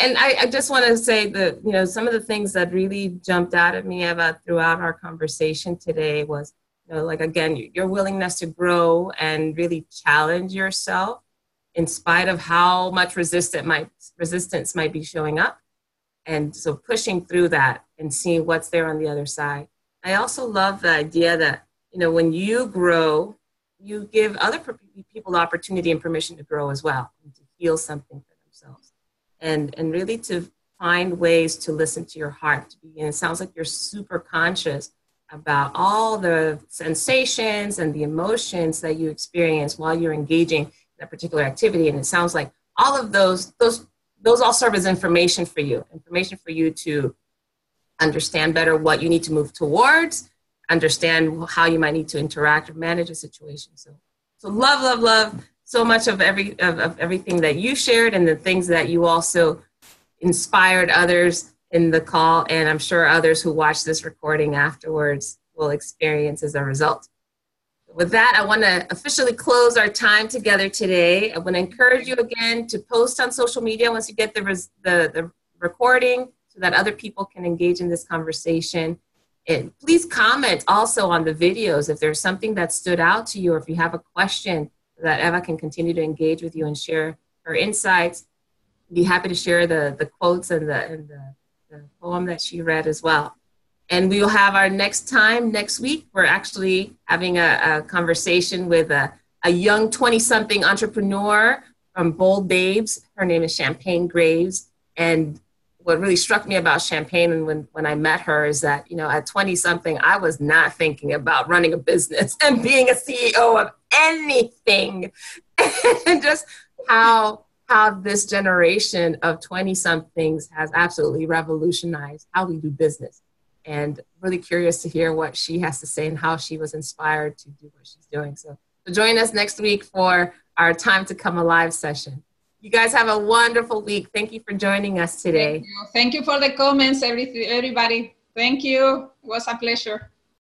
And I just want to say that, you know, some of the things that really jumped out at me, Eva, throughout our conversation today was, you know, like, again, your willingness to grow and really challenge yourself in spite of how much resistance might be showing up. And so pushing through that and seeing what's there on the other side. I also love the idea that, you know, when you grow, you give other people the opportunity and permission to grow as well, and to feel something for themselves. And really to find ways to listen to your heart. And it sounds like you're super conscious about all the sensations and the emotions that you experience while you're engaging in a particular activity. And it sounds like all of those all serve as information for you to understand better what you need to move towards, understand how you might need to interact or manage a situation. So love so much of everything that you shared, and the things that you also inspired others in the call, and I'm sure others who watch this recording afterwards will experience as a result. With that, I want to officially close our time together today. I want to encourage you again to post on social media once you get the recording, so that other people can engage in this conversation. And please comment also on the videos if there's something that stood out to you, or if you have a question that Eva can continue to engage with you and share her insights. I'd be happy to share the quotes and the poem that she read as well. And we will have our next time next week. We're actually having a conversation with a young 20-something entrepreneur from Bold Babes. Her name is Champagne Graves. And what really struck me about Champagne and when I met her is that, you know, at 20-something, I was not thinking about running a business and being a CEO of anything. And just how this generation of 20-somethings has absolutely revolutionized how we do business. And really curious to hear what she has to say and how she was inspired to do what she's doing. So join us next week for our Time to Come Alive session. You guys have a wonderful week. Thank you for joining us today. Thank you for the comments, everybody. Thank you. It was a pleasure.